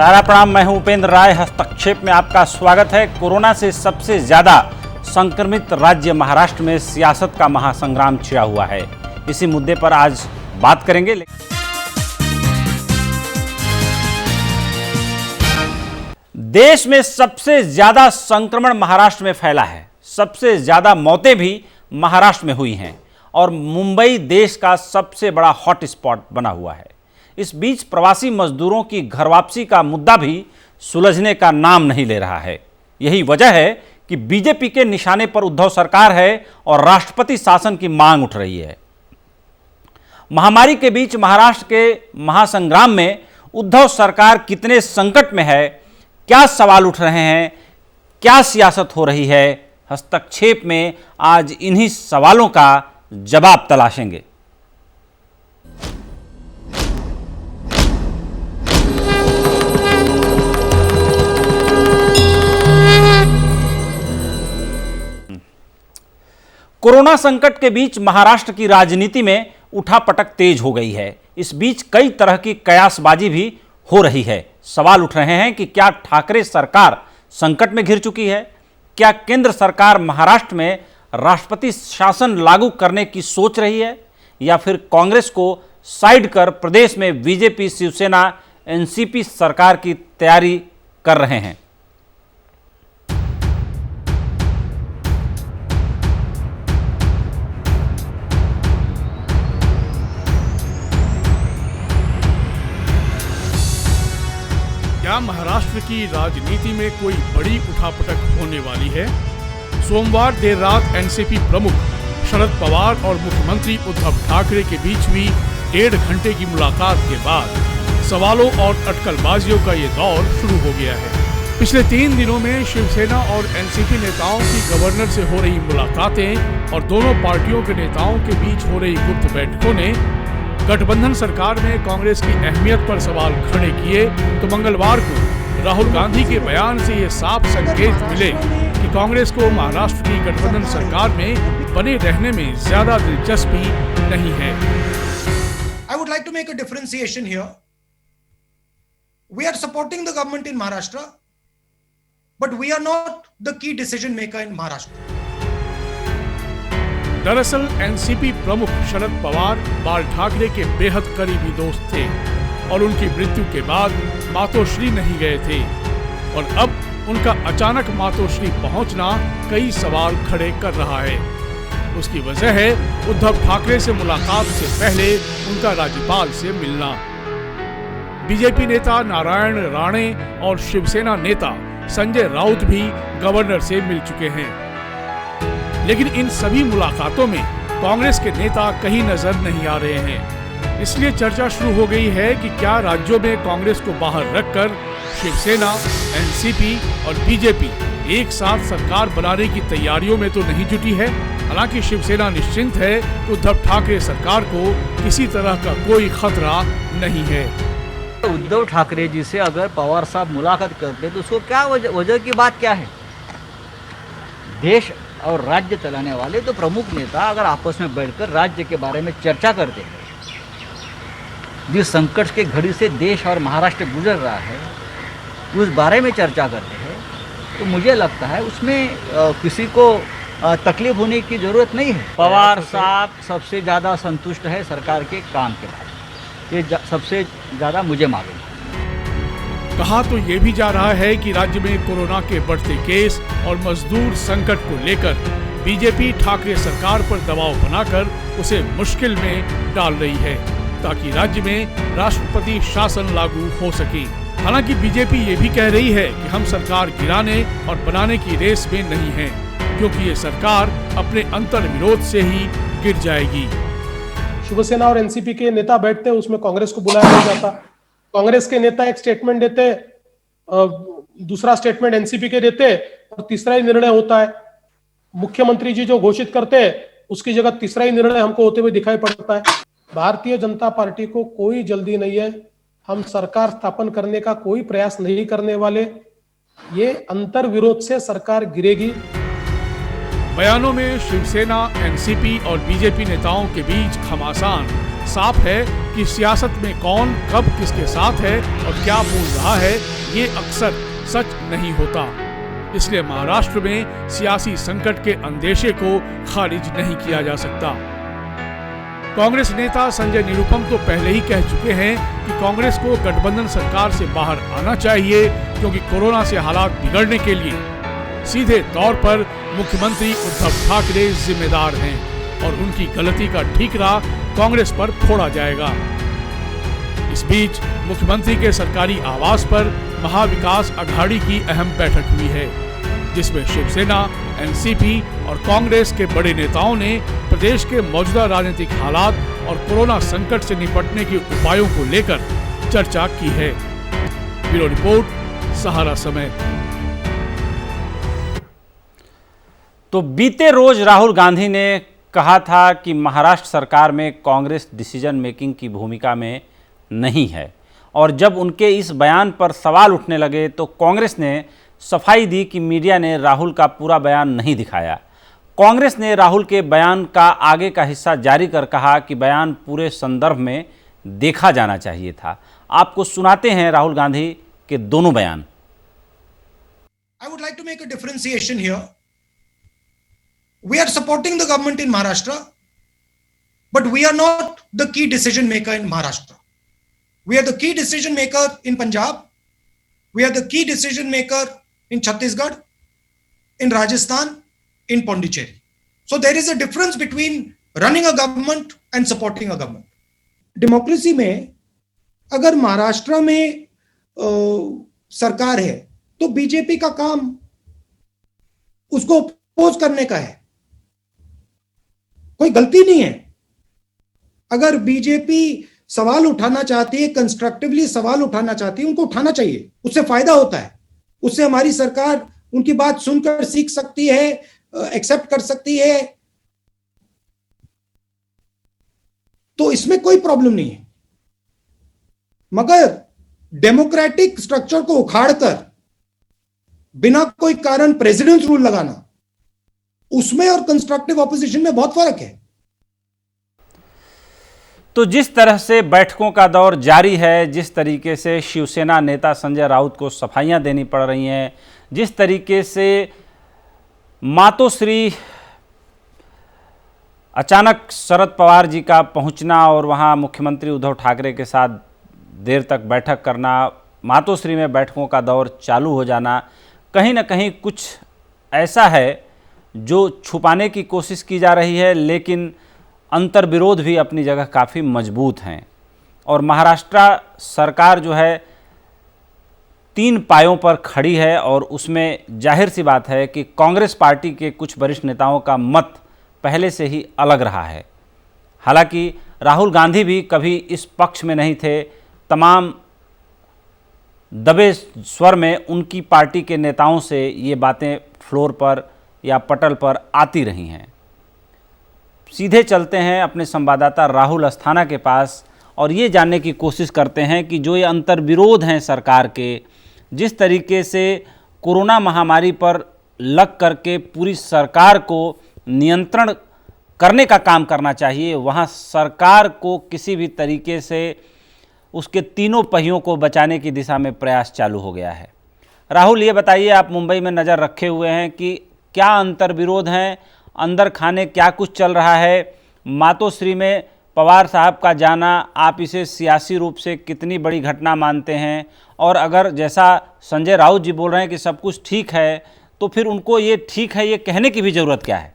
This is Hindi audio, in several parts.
सारा प्रणाम। मैं हूं उपेंद्र राय। हस्तक्षेप में आपका स्वागत है। कोरोना से सबसे ज्यादा संक्रमित राज्य महाराष्ट्र में सियासत का महासंग्राम छिड़ा हुआ है। इसी मुद्दे पर आज बात करेंगे। देश में सबसे ज्यादा संक्रमण महाराष्ट्र में फैला है। सबसे ज्यादा मौतें भी महाराष्ट्र में हुई हैं और मुंबई देश का सबसे बड़ा हॉटस्पॉट बना हुआ है। इस बीच प्रवासी मजदूरों की घर वापसी का मुद्दा भी सुलझने का नाम नहीं ले रहा है। यही वजह है कि बीजेपी के निशाने पर उद्धव सरकार है और राष्ट्रपति शासन की मांग उठ रही है। महामारी के बीच महाराष्ट्र के महासंग्राम में उद्धव सरकार कितने संकट में है, क्या सवाल उठ रहे हैं, क्या सियासत हो रही है, हस्तक्षेप में आज इन्हीं सवालों का जवाब तलाशेंगे। कोरोना संकट के बीच महाराष्ट्र की राजनीति में उठापटक तेज हो गई है। इस बीच कई तरह की कयासबाजी भी हो रही है। सवाल उठ रहे हैं कि क्या ठाकरे सरकार संकट में घिर चुकी है? क्या केंद्र सरकार महाराष्ट्र में राष्ट्रपति शासन लागू करने की सोच रही है या फिर कांग्रेस को साइड कर प्रदेश में बीजेपी, शिवसेना, एनसीपी सरकार की तैयारी कर रहे हैं? क्या महाराष्ट्र की राजनीति में कोई बड़ी उठापटक होने वाली है? सोमवार देर रात एनसीपी प्रमुख शरद पवार और मुख्यमंत्री उद्धव ठाकरे के बीच हुई 1.5 घंटे की मुलाकात के बाद सवालों और अटकलबाजियों का ये दौर शुरू हो गया है। पिछले 3 दिनों में शिवसेना और एनसीपी नेताओं की गवर्नर से हो रही मुलाकातें और दोनों पार्टियों के नेताओं के बीच हो रही गुप्त बैठकों ने गठबंधन सरकार में कांग्रेस की अहमियत पर सवाल खड़े किए तो मंगलवार को राहुल गांधी के बयान से ये साफ संकेत मिले कि कांग्रेस को महाराष्ट्र की गठबंधन सरकार में बने रहने में ज्यादा दिलचस्पी नहीं है। I would like to make a differentiation here. We are supporting the government in Maharashtra, but we are not the key decision maker in Maharashtra. दरअसल एनसीपी प्रमुख शरद पवार बाल ठाकरे के बेहद करीबी दोस्त थे और उनकी मृत्यु के बाद मातोश्री नहीं गए थे और अब उनका अचानक मातोश्री पहुंचना कई सवाल खड़े कर रहा है। उसकी वजह है उद्धव ठाकरे से मुलाकात से पहले उनका राज्यपाल से मिलना। बीजेपी नेता नारायण राणे और शिवसेना नेता संजय राउत भी गवर्नर से मिल चुके हैं, लेकिन इन सभी मुलाकातों में कांग्रेस के नेता कहीं नजर नहीं आ रहे हैं। इसलिए चर्चा शुरू हो गई है कि क्या राज्यों में कांग्रेस को बाहर रखकर शिवसेना, एनसीपी और बीजेपी एक साथ सरकार बनाने की तैयारियों में तो नहीं जुटी है। हालांकि शिवसेना निश्चिंत है कि उद्धव ठाकरे सरकार को किसी तरह का कोई खतरा नहीं है। उद्धव ठाकरे जी से अगर पवार साहब मुलाकात करते तो उसको क्या वजह की बात क्या है? देश और राज्य चलाने वाले तो प्रमुख नेता अगर आपस में बैठकर राज्य के बारे में चर्चा करते हैं, जिस संकट के घड़ी से देश और महाराष्ट्र गुजर रहा है उस बारे में चर्चा करते हैं, तो मुझे लगता है उसमें किसी को तकलीफ होने की ज़रूरत नहीं है। पवार साहब सबसे ज़्यादा संतुष्ट है सरकार के काम के बारे में, ये सबसे ज़्यादा मुझे मालूम है। कहा तो ये भी जा रहा है कि राज्य में कोरोना के बढ़ते केस और मजदूर संकट को लेकर बीजेपी ठाकरे सरकार पर दबाव बनाकर उसे मुश्किल में डाल रही है ताकि राज्य में राष्ट्रपति शासन लागू हो सके। हालांकि बीजेपी ये भी कह रही है कि हम सरकार गिराने और बनाने की रेस में नहीं है, क्योंकि ये सरकार अपने अंतर विरोध से ही गिर जाएगी। शिवसेना और एनसीपी के नेता बैठते, उसमें कांग्रेस को बुलाया नहीं जाता। कांग्रेस के नेता एक स्टेटमेंट देते, दूसरा स्टेटमेंट एनसीपी के देते और तीसरा ही निर्णय होता है। मुख्यमंत्री जी जो घोषित करते हैं उसकी जगह तीसरा ही निर्णय हमको होते हुए दिखाई पड़ता है। भारतीय जनता पार्टी को कोई जल्दी नहीं है। हम सरकार स्थापन करने का कोई प्रयास नहीं करने वाले। ये अंतर विरोध से सरकार गिरेगी। बयानों में शिवसेना, एनसीपी और बीजेपी नेताओं के बीच घमासान साफ है कि सियासत में कौन कब किसके साथ है और क्या बोल रहा है ये अक्सर सच नहीं होता। इसलिए महाराष्ट्र में सियासी संकट के अंदेशे को खारिज नहीं किया जा सकता। कांग्रेस नेता संजय निरुपम तो पहले ही कह चुके हैं कि कांग्रेस को गठबंधन सरकार से बाहर आना चाहिए, क्योंकि कोरोना से हालात बिगड़ने के लिए सीधे तौर पर मुख्यमंत्री उद्धव ठाकरे जिम्मेदार हैं और उनकी गलती का ठीकरा कांग्रेस पर फोड़ा जाएगा। इस बीच मुख्यमंत्री के सरकारी आवास पर महाविकास अघाड़ी की अहम बैठक हुई है, जिसमें शिवसेना, एनसीपी और कांग्रेस के बड़े नेताओं ने प्रदेश के मौजूदा राजनीतिक हालात और कोरोना संकट से निपटने के उपायों को लेकर चर्चा की है। ब्यूरो रिपोर्ट, सहारा समय। तो बीते रोज राहुल गांधी ने कहा था कि महाराष्ट्र सरकार में कांग्रेस डिसीजन मेकिंग की भूमिका में नहीं है, और जब उनके इस बयान पर सवाल उठने लगे तो कांग्रेस ने सफाई दी कि मीडिया ने राहुल का पूरा बयान नहीं दिखाया। कांग्रेस ने राहुल के बयान का आगे का हिस्सा जारी कर कहा कि बयान पूरे संदर्भ में देखा जाना चाहिए था। आपको सुनाते हैं राहुल गांधी के दोनों बयान। I would like to make a differentiation here. We are supporting the government in Maharashtra, but we are not the key decision maker in Maharashtra. We are the key decision maker in Punjab. We are the key decision maker in Chhattisgarh, in Rajasthan, in Pondicherry. So there is a difference between running a government and supporting a government. Democracy में अगर महाराष्ट्र में सरकार है तो बीजेपी का काम उसको अपोज करने का है, कोई गलती नहीं है। अगर बीजेपी सवाल उठाना चाहती है, कंस्ट्रक्टिवली सवाल उठाना चाहती है, उनको उठाना चाहिए, उससे फायदा होता है, उससे हमारी सरकार उनकी बात सुनकर सीख सकती है, एक्सेप्ट कर सकती है, तो इसमें कोई प्रॉब्लम नहीं है। मगर डेमोक्रेटिक स्ट्रक्चर को उखाड़कर बिना कोई कारण प्रेसिडेंट रूल लगाना, उसमें और कंस्ट्रक्टिव ऑपोजिशन में बहुत फर्क है। तो जिस तरह से बैठकों का दौर जारी है, जिस तरीके से शिवसेना नेता संजय राउत को सफाइयां देनी पड़ रही हैं, जिस तरीके से मातोश्री अचानक शरद पवार जी का पहुंचना और वहां मुख्यमंत्री उद्धव ठाकरे के साथ देर तक बैठक करना, मातोश्री में बैठकों का दौर चालू हो जाना, कहीं ना कहीं कुछ ऐसा है जो छुपाने की कोशिश की जा रही है, लेकिन अंतर्विरोध भी अपनी जगह काफ़ी मजबूत हैं। और महाराष्ट्र सरकार जो है 3 पायों पर खड़ी है, और उसमें जाहिर सी बात है कि कांग्रेस पार्टी के कुछ वरिष्ठ नेताओं का मत पहले से ही अलग रहा है। हालांकि राहुल गांधी भी कभी इस पक्ष में नहीं थे, तमाम दबे स्वर में उनकी पार्टी के नेताओं से ये बातें फ्लोर पर या पटल पर आती रही हैं। सीधे चलते हैं अपने संवाददाता राहुल अस्थाना के पास और ये जानने की कोशिश करते हैं कि जो ये अंतर्विरोध हैं सरकार के, जिस तरीके से कोरोना महामारी पर लग करके पूरी सरकार को नियंत्रण करने का काम करना चाहिए, वहाँ सरकार को किसी भी तरीके से उसके तीनों पहियों को बचाने की दिशा में प्रयास चालू हो गया है। राहुल, ये बताइए, आप मुंबई में नज़र रखे हुए हैं कि क्या अंतर्विरोध हैं, अंदर खाने क्या कुछ चल रहा है? मातोश्री में पवार साहब का जाना, आप इसे सियासी रूप से कितनी बड़ी घटना मानते हैं? और अगर जैसा संजय राउत जी बोल रहे हैं कि सब कुछ ठीक है, तो फिर उनको ये ठीक है ये कहने की भी ज़रूरत क्या है?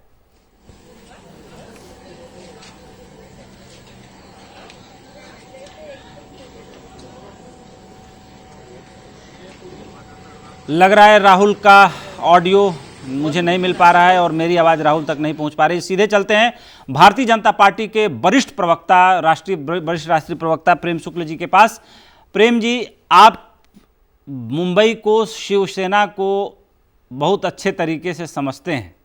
लग रहा है राहुल का ऑडियो मुझे नहीं मिल पा रहा है और मेरी आवाज़ राहुल तक नहीं पहुंच पा रही। सीधे चलते हैं भारतीय जनता पार्टी के वरिष्ठ प्रवक्ता, वरिष्ठ राष्ट्रीय प्रवक्ता प्रेम शुक्ल जी के पास। प्रेम जी, आप मुंबई को, शिवसेना को बहुत अच्छे तरीके से समझते हैं।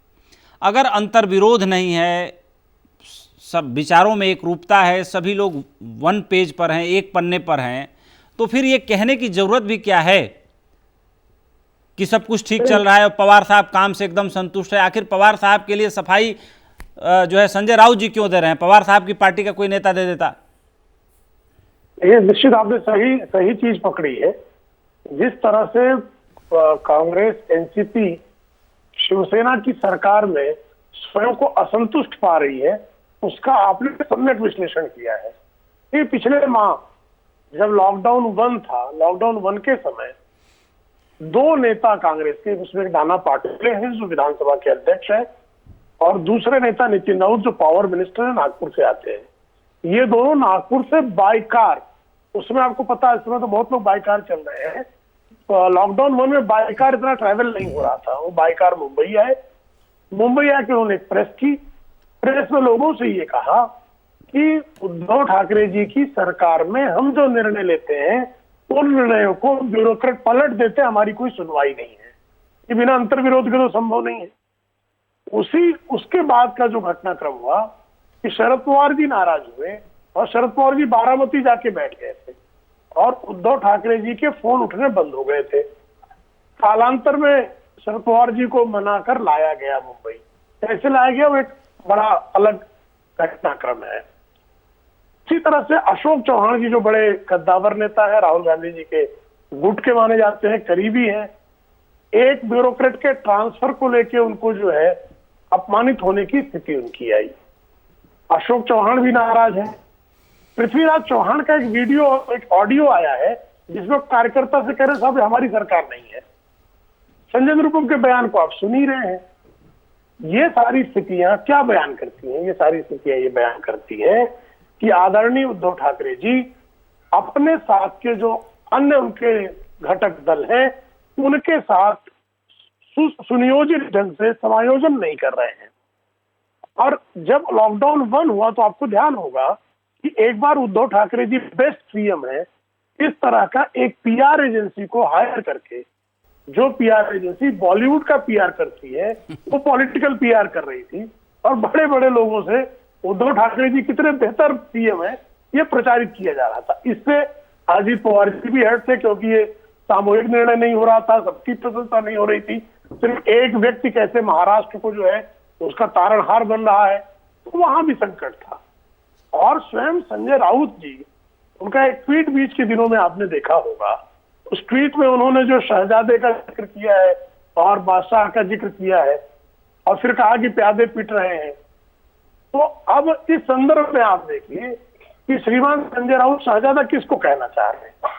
अगर अंतर्विरोध नहीं है, सब विचारों में एक रूपता है, सभी लोग वन पेज पर हैं, एक पन्ने पर हैं, तो फिर ये कहने की ज़रूरत भी क्या है कि सब कुछ ठीक चल रहा है और पवार साहब काम से एकदम संतुष्ट है? आखिर पवार साहब के लिए सफाई जो है संजय राउत जी क्यों दे रहे हैं? पवार साहब की पार्टी का कोई नेता दे देता। ये निश्चित आपने सही चीज पकड़ी है। जिस तरह से कांग्रेस, एनसीपी शिवसेना की सरकार में स्वयं को असंतुष्ट पा रही है, उसका आपने सम्यक विश्लेषण किया है। ये पिछले माह जब लॉकडाउन 1 था, लॉकडाउन 1 के समय 2 नेता कांग्रेस के, उसमें नाना पाटोले हैं जो विधानसभा के अध्यक्ष हैं, और दूसरे नेता नितिन राउत जो पावर मिनिस्टर है, नागपुर से आते हैं। ये दोनों नागपुर से बाय कार, उसमें आपको पता है इस समय तो बहुत लोग बाय कार चल रहे हैं, लॉकडाउन 1 में बाय कार इतना ट्रैवल नहीं हो रहा था। वो बाय कार मुंबई आए, मुंबई आके उन्होंने एक प्रेस की, प्रेस में लोगों से ये कहा कि उद्धव ठाकरे जी की सरकार में हम जो निर्णय लेते हैं उन निर्णयों को ब्यूरोक्रेट पलट देते हैं, हमारी कोई सुनवाई नहीं है। ये बिना अंतर्विरोध के तो संभव नहीं है। उसके बाद का जो घटनाक्रम हुआ कि शरद पवार जी नाराज हुए और शरद पवार जी बारामती जाके बैठ गए थे और उद्धव ठाकरे जी के फोन उठने बंद हो गए थे। कालांतर में शरद पवार जी को मनाकर लाया गया मुंबई। कैसे लाया गया वो एक बड़ा अलग घटनाक्रम है। इसी तरह से अशोक चौहान जी जो बड़े कद्दावर नेता है, राहुल गांधी जी के गुट के माने जाते हैं, करीबी हैं, एक ब्यूरोक्रेट के ट्रांसफर को लेके उनको जो है अपमानित होने की स्थिति उनकी आई। अशोक चौहान भी नाराज है। पृथ्वीराज चौहान का एक वीडियो, एक ऑडियो आया है जिसमें कार्यकर्ता से कह रहे साहब हमारी सरकार नहीं है। संजय निरुपम के बयान को आप सुन ही रहे हैं। ये सारी स्थितियां क्या बयान करती हैं? ये सारी स्थितियां ये बयान करती हैं कि आदरणीय उद्धव ठाकरे जी अपने साथ के जो अन्य उनके घटक दल हैं उनके साथ सुनियोजित ढंग से समायोजन नहीं कर रहे हैं। और जब लॉकडाउन 1 हुआ तो आपको ध्यान होगा कि एक बार उद्धव ठाकरे जी बेस्ट सीएम है, इस तरह का एक पीआर एजेंसी को हायर करके, जो पीआर एजेंसी बॉलीवुड का पीआर करती है वो पॉलिटिकल पीआर कर रही थी और बड़े बड़े लोगों से उद्धव ठाकरे जी कितने बेहतर सीएम है ये प्रचारित किया जा रहा था। इससे अजीत पवार जी भी हर्ट थे क्योंकि ये सामूहिक निर्णय नहीं हो रहा था, सबकी प्रशंसा नहीं हो रही थी, सिर्फ एक व्यक्ति कैसे महाराष्ट्र को जो है उसका तारणहार बन रहा है, तो वहां भी संकट था। और स्वयं संजय राउत जी, उनका एक ट्वीट बीच के दिनों में आपने देखा होगा, उस ट्वीट में उन्होंने जो शहजादे का जिक्र किया है और बादशाह का जिक्र किया है और फिर कहा कि प्यादे पीट रहे हैं। तो अब इस संदर्भ में आप देखिए कि श्रीमान संजय राउत शहजादा किसको कहना चाह रहे हैं?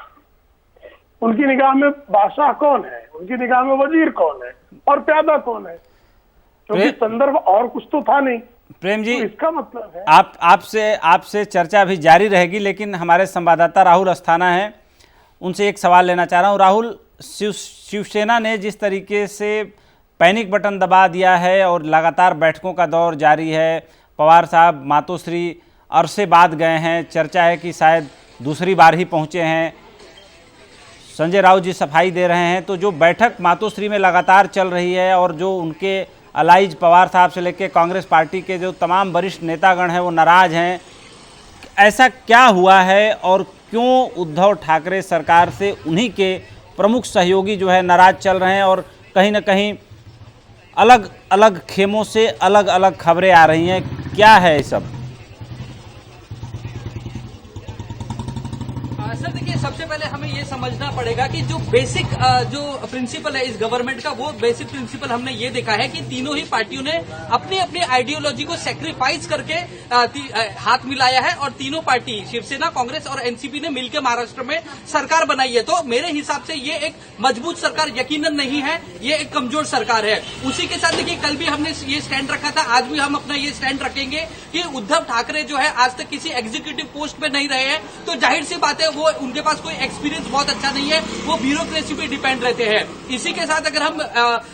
उनकी निगाह में बादशाह कौन है, उनकी निगाह में वजीर कौन है और प्यादा कौन है? क्योंकि संदर्भ और कुछ तो था नहीं। प्रेम जी, तो इसका मतलब है आपसे चर्चा भी जारी रहेगी, लेकिन हमारे संवाददाता राहुल अस्थाना हैं, उनसे एक सवाल लेना चाह रहा हूं। राहुल, शिवसेना ने जिस तरीके से पैनिक बटन दबा दिया है और लगातार बैठकों का दौर जारी है, पवार साहब मातोश्री अरसे बाद गए हैं, चर्चा है कि शायद दूसरी बार ही पहुंचे हैं, संजय राउत जी सफाई दे रहे हैं, तो जो बैठक मातोश्री में लगातार चल रही है और जो उनके अलाइज पवार साहब से लेकर कांग्रेस पार्टी के जो तमाम वरिष्ठ नेतागण हैं वो नाराज हैं, ऐसा क्या हुआ है और क्यों उद्धव ठाकरे सरकार से उन्हीं के प्रमुख सहयोगी जो है नाराज चल रहे हैं और कहीं ना कहीं अलग अलग खेमों से अलग अलग खबरें आ रही हैं? क्या है ये सब? सर देखिए, सबसे पहले हमें ये समझना पड़ेगा कि जो बेसिक जो प्रिंसिपल है इस गवर्नमेंट का, वो बेसिक प्रिंसिपल हमने ये देखा है कि तीनों ही पार्टियों ने अपनी अपनी आइडियोलॉजी को सेक्रीफाइस करके हाथ मिलाया है और तीनों पार्टी शिवसेना, कांग्रेस और एनसीपी ने मिलकर महाराष्ट्र में सरकार बनाई है। तो मेरे हिसाब से ये एक मजबूत सरकार यकीनन नहीं है, ये एक कमजोर सरकार है। उसी के साथ देखिए, कल भी हमने ये स्टैंड रखा था, आज भी हम अपना ये स्टैंड रखेंगे कि उद्धव ठाकरे जो है आज तक किसी एग्जीक्यूटिव पोस्ट पे नहीं रहे हैं, तो जाहिर सी बात है वो उनके पास कोई एक्सपीरियंस बहुत अच्छा नहीं है, वो ब्यूरोक्रेसी पे डिपेंड रहते हैं। इसी के साथ अगर हम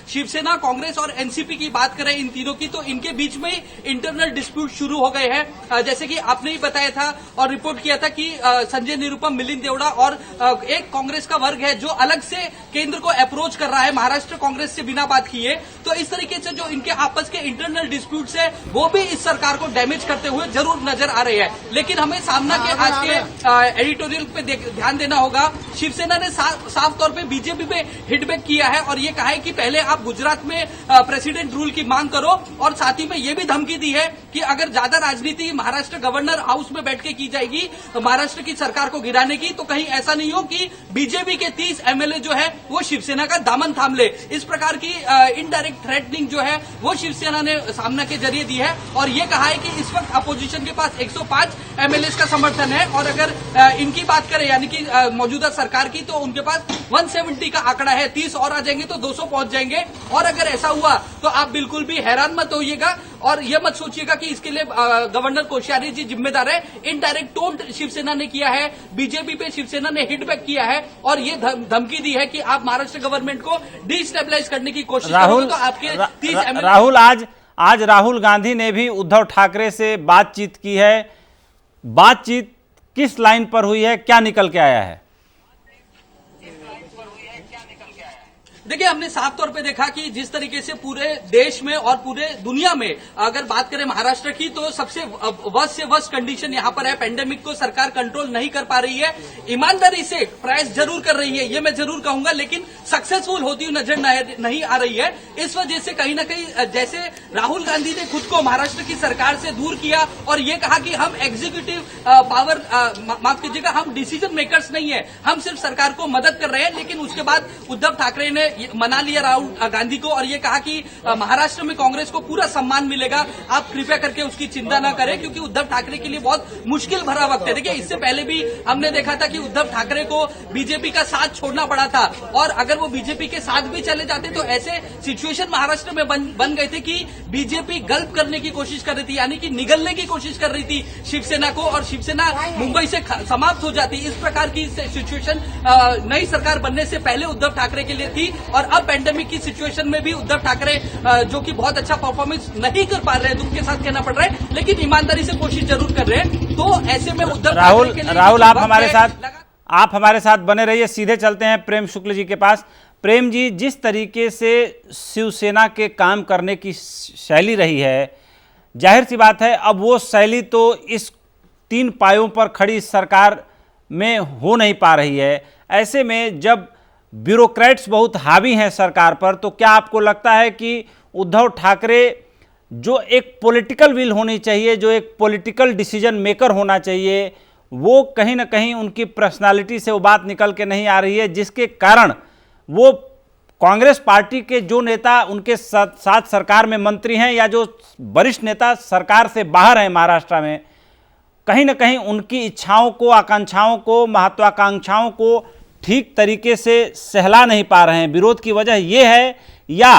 शिवसेना, कांग्रेस और एनसीपी की बात करें इन तीनों की, तो इनके बीच में इंटरनल डिस्प्यूट शुरू हो गए हैं। जैसे कि आपने ही बताया था और रिपोर्ट किया था कि संजय निरुपम, मिलिंद देवड़ा और एक कांग्रेस का वर्ग है जो अलग से केंद्र को अप्रोच कर रहा है महाराष्ट्र कांग्रेस से बिना बात किए। तो इस तरीके से जो इनके आपस के इंटरनल डिस्प्यूट्स है वो भी इस सरकार को डैमेज करते हुए जरूर नजर आ रहे हैं। लेकिन हमें सामना के आज के एडिटोरियल पे ध्यान ध्यान देना होगा। शिवसेना ने साफ तौर पे बीजेपी पे हिटबैक किया है और ये कहा है कि पहले आप गुजरात में प्रेसिडेंट रूल की मांग करो, और साथ ही में ये भी धमकी दी है कि अगर ज्यादा राजनीति महाराष्ट्र गवर्नर हाउस में बैठ के की जाएगी महाराष्ट्र की सरकार को गिराने की, तो कहीं ऐसा नहीं हो कि बीजेपी के 30 एमएलए जो है वो शिवसेना का दामन थाम ले। इस प्रकार की इनडायरेक्ट थ्रेटनिंग जो है वो शिवसेना ने सामना के जरिए दी है और ये कहा है कि इस वक्त अपोजिशन के पास 105 एमएलए का समर्थन है, और अगर इनकी बात करें यानी कि मौजूदा सरकार की, तो उनके पास 170 का आंकड़ा है। 30 और आ जाएंगे तो 200 पहुंच जाएंगे, और अगर ऐसा हुआ तो आप बिल्कुल भी हैरान मत होइएगा और ये मत सोचिएगा कि इसके लिए गवर्नर कोश्यारी जी जिम्मेदार है। इनडायरेक्ट टोन शिवसेना ने किया है, बीजेपी पे शिवसेना ने हिटबैक किया है और ये धमकी दी है कि आप महाराष्ट्र गवर्नमेंट को डिस्टेबलाइज करने की कोशिश करोगे तो आपके 30 एमएलए। राहुल, आज राहुल गांधी ने भी उद्धव ठाकरे से बातचीत की है। बातचीत किस लाइन पर हुई है, क्या निकल के आया है? देखिए, हमने साफ तौर पे देखा कि जिस तरीके से पूरे देश में और पूरे दुनिया में अगर बात करें महाराष्ट्र की, तो सबसे वर्स्ट से वर्स्ट कंडीशन यहां पर है। पेंडेमिक को सरकार कंट्रोल नहीं कर पा रही है, ईमानदारी से प्रयास जरूर कर रही है, ये मैं जरूर कहूंगा, लेकिन सक्सेसफुल होती हुई नजर नहीं आ रही है। इस वजह से कहीं ना कहीं जैसे राहुल गांधी ने खुद को महाराष्ट्र की सरकार से दूर किया और ये कहा कि हम एग्जीक्यूटिव पावर, माफ कीजिएगा, हम डिसीजन मेकर्स नहीं है, हम सिर्फ सरकार को मदद कर रहे हैं, लेकिन उसके बाद उद्धव ठाकरे ने मना लिया राहुल गांधी को और ये कहा कि महाराष्ट्र में कांग्रेस को पूरा सम्मान मिलेगा, आप कृपया करके उसकी चिंता न करें, क्योंकि उद्धव ठाकरे के लिए बहुत मुश्किल भरा वक्त है। देखिए, इससे पहले भी हमने देखा था कि उद्धव ठाकरे को बीजेपी का साथ छोड़ना पड़ा था, और अगर वो बीजेपी के साथ भी चले जाते तो ऐसे सिचुएशन महाराष्ट्र में बन गए थे कि बीजेपी गल्प करने की कोशिश कर रही थी, यानी कि निगलने की कोशिश कर रही थी शिवसेना को, और शिवसेना मुंबई से समाप्त हो जाती। इस प्रकार की सिचुएशन नई सरकार बनने से पहले उद्धव ठाकरे के लिए थी, और अब पेंडेमिक की सिचुएशन में भी उद्धव ठाकरे जो कि बहुत अच्छा परफॉर्मेंस नहीं कर पा रहे हैं, दुख के साथ कहना पड़ रहा है, लेकिन ईमानदारी से कोशिश जरूर कर रहे हैं। तो ऐसे में उद्धव राहुल आप हमारे साथ बने रहिए। सीधे चलते हैं प्रेम शुक्ल जी के पास। प्रेम जी, जिस तरीके से शिवसेना के काम करने की शैली रही है, जाहिर सी बात है अब वो शैली तो इस 3 पायों पर खड़ी सरकार में हो नहीं पा रही है। ऐसे में जब ब्यूरोक्रेट्स बहुत हावी हैं सरकार पर, तो क्या आपको लगता है कि उद्धव ठाकरे जो एक पॉलिटिकल विल होनी चाहिए, जो एक पॉलिटिकल डिसीजन मेकर होना चाहिए, वो कहीं ना कहीं उनकी पर्सनालिटी से वो बात निकल के नहीं आ रही है, जिसके कारण वो कांग्रेस पार्टी के जो नेता उनके साथ सरकार में मंत्री हैं या जो वरिष्ठ नेता सरकार से बाहर हैं महाराष्ट्र में, कहीं ना कहीं उनकी इच्छाओं को, आकांक्षाओं को, महत्वाकांक्षाओं को ठीक तरीके से सहला नहीं पा रहे हैं। विरोध की वजह यह है, या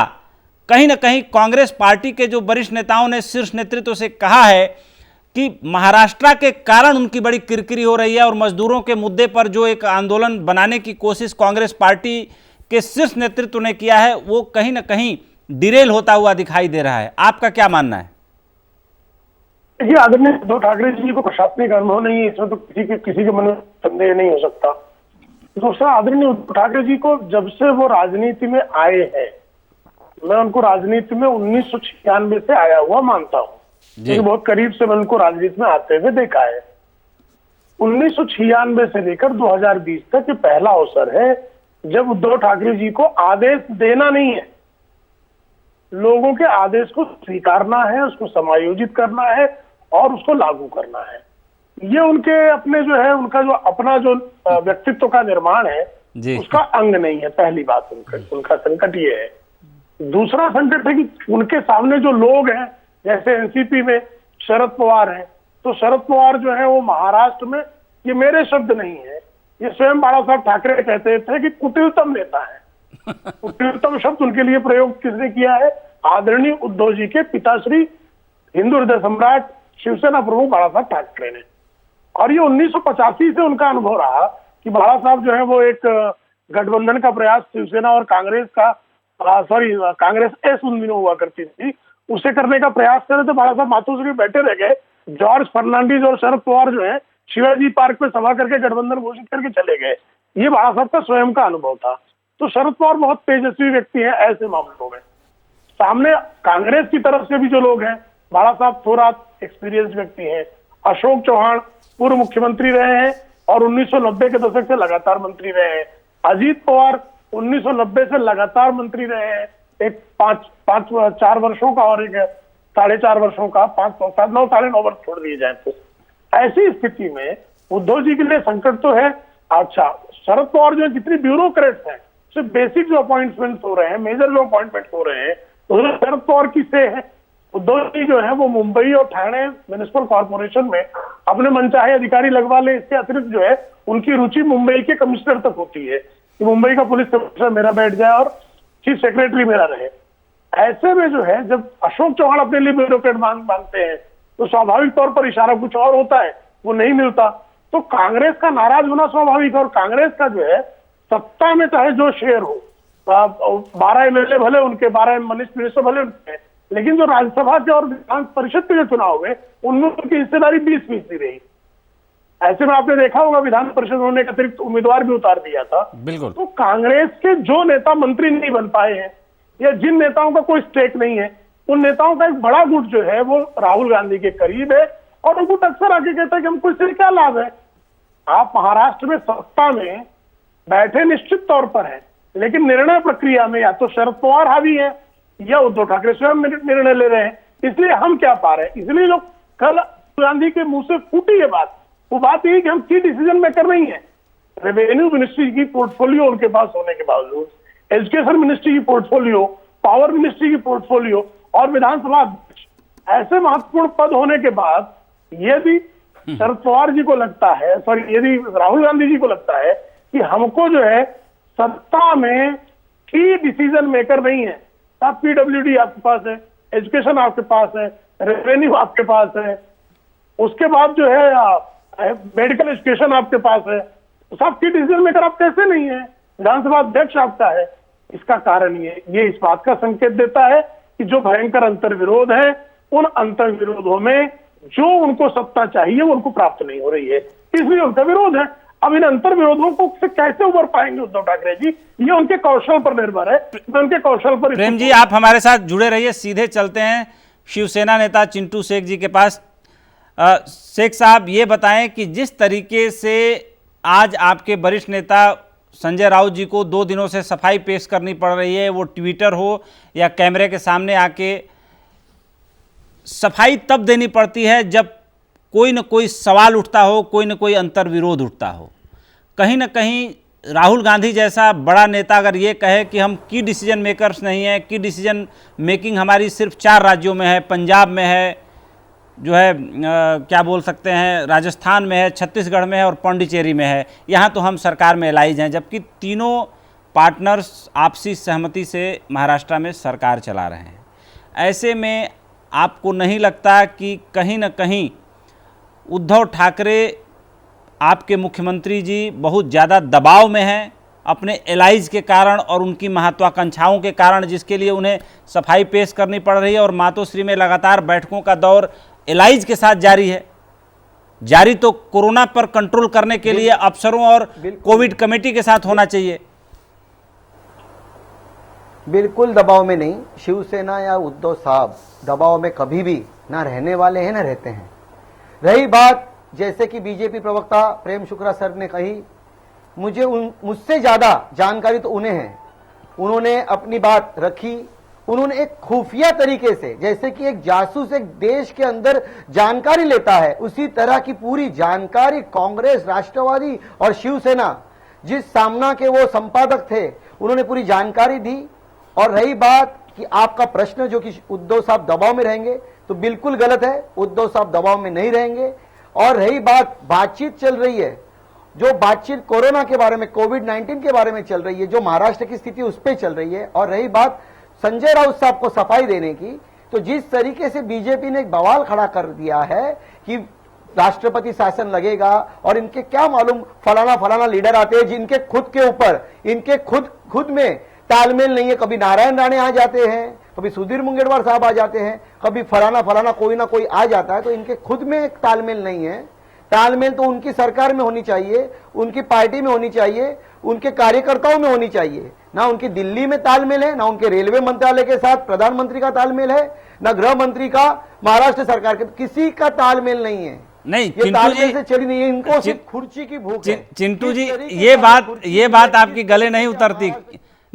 कहीं ना कहीं कांग्रेस पार्टी के जो वरिष्ठ नेताओं ने शीर्ष नेतृत्व से कहा है कि महाराष्ट्र के कारण उनकी बड़ी किरकिरी हो रही है, और मजदूरों के मुद्दे पर जो एक आंदोलन बनाने की कोशिश कांग्रेस पार्टी के शीर्ष नेतृत्व ने किया है, वो कहीं ना कहीं डिरेल होता हुआ दिखाई दे रहा है। आपका क्या मानना है? देखिए, आदरणीय उद्धव ठाकरे जी को प्रशासनिक अनुभव नहीं है, इसमें तो किसी के मन में संदेह नहीं हो सकता। दूसरा, आदरणीय उद्धव ठाकरे जी को जब से वो राजनीति में आए हैं, मैं उनको राजनीति में 1996 से आया हुआ मानता हूँ, क्योंकि बहुत करीब से मैं उनको राजनीति में आते हुए देखा है। 1996 से लेकर 2020 तक ये पहला अवसर है जब उद्धव ठाकरे जी को आदेश देना नहीं है, लोगों के आदेश को स्वीकारना है, उसको समायोजित करना है और उसको लागू करना है। ये उनके अपने जो है, उनका जो अपना जो व्यक्तित्व का निर्माण है उसका अंग नहीं है। पहली बात उनका संकट ये है। दूसरा संकट है कि उनके सामने जो लोग हैं, जैसे एनसीपी में शरद पवार हैं, तो शरद पवार जो है वो महाराष्ट्र में, ये मेरे शब्द नहीं है, ये स्वयं बाला साहब ठाकरे कहते थे कि कुटिलतम नेता है। कुटिलतम शब्द उनके लिए प्रयोग किसने किया है? आदरणीय उद्धव जी के पिताश्री, हिंदू हृदय सम्राट, शिवसेना प्रमुख बाला साहब ठाकरे ने। और ये 1985 से उनका अनुभव रहा कि बाला साहब जो है वो एक गठबंधन का प्रयास शिवसेना और कांग्रेस का, कांग्रेस एस उन दिनों हुआ करती थी, उसे करने का प्रयास कर रहे थे। बाला साहब मातोश्री बैठे रह गए, जॉर्ज फर्नांडिस और शरद पवार जो है शिवाजी पार्क में सभा करके गठबंधन घोषित करके चले गए। ये बाला साहब का स्वयं का अनुभव था। तो शरद पवार बहुत तेजस्वी व्यक्ति है ऐसे मामलों में। सामने कांग्रेस की तरफ से भी जो लोग हैं, बाला साहब थोड़ा एक्सपीरियंस व्यक्ति हैं, अशोक चौहान पूर्व मुख्यमंत्री रहे हैं, और 1990 के दशक से लगातार मंत्री रहे हैं। अजीत पवार 1990 से लगातार मंत्री रहे हैं, एक 4 वर्षों का और एक 4.5 वर्षों का, 9 साढ़े 9 वर्ष छोड़ दिए जाए तो। ऐसी स्थिति में उद्धव जी के लिए संकट तो है। अच्छा, शरद पवार जो जितनी ब्यूरोक्रेट्स हैं, सिर्फ बेसिक जो अपॉइंटमेंट हो रहे हैं, मेजर जो अपॉइंटमेंट हो रहे हैं, तो शरद पवार की से है। उद्धव जी जो है वो मुंबई और ठाणे म्युनिसिपल कॉर्पोरेशन में अपने मनचाहे अधिकारी लगवा ले। इसके अतिरिक्त जो है उनकी रुचि मुंबई के कमिश्नर तक होती है कि मुंबई का पुलिस कमिश्नर मेरा बैठ जाए और चीफ सेक्रेटरी मेरा रहे। ऐसे में जो है जब अशोक चौहान अपने लिए ब्यूरोक्रेट मांगते हैं तो स्वाभाविक तौर पर इशारा कुछ और होता है, वो नहीं मिलता। तो कांग्रेस का नाराज होना स्वाभाविक है। और कांग्रेस का जो है सत्ता में चाहे जो शेयर हो, 12 एमएलए भले उनके, 12 मिनिस्टर भले उनके, लेकिन जो राज्यसभा के और विधान परिषद के जो चुनाव हुए उनमें उनकी हिस्सेदारी 20% रही। ऐसे में आपने देखा होगा विधान परिषद उन्होंने एक अतिरिक्त उम्मीदवार भी उतार दिया था। बिल्कुल। तो कांग्रेस के जो नेता मंत्री नहीं बन पाए हैं या जिन नेताओं का कोई स्टेक नहीं है, उन नेताओं का एक बड़ा गुट जो है वो राहुल गांधी के करीब है और वो गुट अक्सर आके कहता है कि हमको इससे क्या लाभ है। आप महाराष्ट्र में सत्ता में बैठे निश्चित तौर पर है, लेकिन निर्णय प्रक्रिया में या तो शरद पवार हावी है या उद्धव ठाकरे स्वयं निर्णय ले रहे हैं। इसलिए हम क्या पा रहे हैं, इसलिए जो कल गांधी के मुंह से फूटी है बात, वो बात यही कि हम की डिसीजन मेकर नहीं है। रेवेन्यू मिनिस्ट्री की पोर्टफोलियो उनके पास होने के बावजूद, एजुकेशन मिनिस्ट्री की पोर्टफोलियो, पावर मिनिस्ट्री की पोर्टफोलियो और विधानसभा अध्यक्ष, ऐसे महत्वपूर्ण पद होने के बाद यदि शरद पवार जी को लगता है, यदि राहुल गांधी जी को लगता है कि हमको जो है सत्ता में की डिसीजन मेकर नहीं है, आप पीडब्ल्यूडी आपके पास है, एजुकेशन आपके पास है, रेवेन्यू आपके पास है, उसके बाद जो है मेडिकल एजुकेशन आपके पास है, तो सब की डिसीजन मेकर आप कैसे नहीं है? विधानसभा अध्यक्ष आपका है। इसका कारण ये इस बात का संकेत देता है कि जो भयंकर अंतर्विरोध है, उन अंतर्विरोधों में जो उनको सत्ता चाहिए वो उनको प्राप्त नहीं हो रही है, इसलिए उनका विरोध है। अब इन अंतर्विरोधों को से कैसे उबर पाएंगे उद्धव ठाकरे जी, ये उनके कौशल पर निर्भर है। उनके कौशल पर प्रेम जी आप हमारे साथ जुड़े रहिए। सीधे चलते हैं शिवसेना नेता चिंटू शेख जी के पास। शेख साहब ये बताएं कि जिस तरीके से आज आपके वरिष्ठ नेता संजय राउत जी को 2 दिनों से सफाई पेश करनी पड़ रही है, वो ट्विटर हो या कैमरे के सामने आके सफाई तब देनी पड़ती है जब कोई न कोई सवाल उठता हो, कोई न कोई अंतर्विरोध उठता हो। कहीं न कहीं राहुल गांधी जैसा बड़ा नेता अगर ये कहे कि हम की डिसीजन मेकर्स नहीं हैं, की डिसीजन मेकिंग हमारी सिर्फ 4 राज्यों में है, पंजाब में है, जो है क्या बोल सकते हैं, राजस्थान में है, छत्तीसगढ़ में है और पौंडीचेरी में है, यहाँ तो हम सरकार में एलाइज हैं, जबकि तीनों पार्टनर्स आपसी सहमति से महाराष्ट्र में सरकार चला रहे हैं। ऐसे में आपको नहीं लगता कि कहीं न कहीं उद्धव ठाकरे आपके मुख्यमंत्री जी बहुत ज़्यादा दबाव में हैं अपने एलाइज के कारण और उनकी महत्वाकांक्षाओं के कारण, जिसके लिए उन्हें सफाई पेश करनी पड़ रही है और मातोश्री में लगातार बैठकों का दौर एलाइज के साथ जारी है। जारी तो कोरोना पर कंट्रोल करने के लिए अफसरों और कोविड कमेटी के साथ होना चाहिए। बिल्कुल दबाव में नहीं, शिवसेना या उद्धव साहब दबाव में कभी भी ना रहने वाले हैं ना रहते हैं। रही बात जैसे कि बीजेपी प्रवक्ता प्रेम शुक्ला सर ने कही, मुझसे ज्यादा जानकारी तो उन्हें है। उन्होंने अपनी बात रखी, उन्होंने एक खुफिया तरीके से, जैसे कि एक जासूस एक देश के अंदर जानकारी लेता है, उसी तरह की पूरी जानकारी कांग्रेस, राष्ट्रवादी और शिवसेना, जिस सामना के वो संपादक थे, उन्होंने पूरी जानकारी दी। और रही बात कि आपका प्रश्न जो कि उद्धव साहब दबाव में रहेंगे, तो बिल्कुल गलत है, उद्धव साहब दबाव में नहीं रहेंगे। और रही बातचीत चल रही है, जो बातचीत कोरोना के बारे में, कोविड-19 के बारे में चल रही है, जो महाराष्ट्र की स्थिति उस पर चल रही है। और रही बात संजय राउत साहब को सफाई देने की, तो जिस तरीके से बीजेपी ने एक बवाल खड़ा कर दिया है कि राष्ट्रपति शासन लगेगा और इनके क्या मालूम फलाना लीडर आते हैं जिनके खुद के ऊपर इनके खुद में तालमेल नहीं है। कभी नारायण राणे आ जाते हैं, कभी सुधीर मुंगेरवार साहब आ जाते हैं, कभी फलाना कोई ना कोई आ जाता है, तो इनके खुद में एक तालमेल नहीं है। तालमेल तो उनकी सरकार में होनी चाहिए, उनकी पार्टी में होनी चाहिए, उनके कार्यकर्ताओं में होनी चाहिए। ना उनकी दिल्ली में तालमेल है, ना उनके रेलवे मंत्रालय के साथ प्रधानमंत्री का तालमेल है, ना गृह मंत्री का महाराष्ट्र सरकार के, किसी का तालमेल नहीं है। नहीं, ये चिंटू तालमेल जी- से चली नहीं है, इनको सिर्फ कुर्सी की भूख है। चिंटू जी, किस तरीके ये से बात कुर्सी ये की बात भूख आपकी गले नहीं उतरती।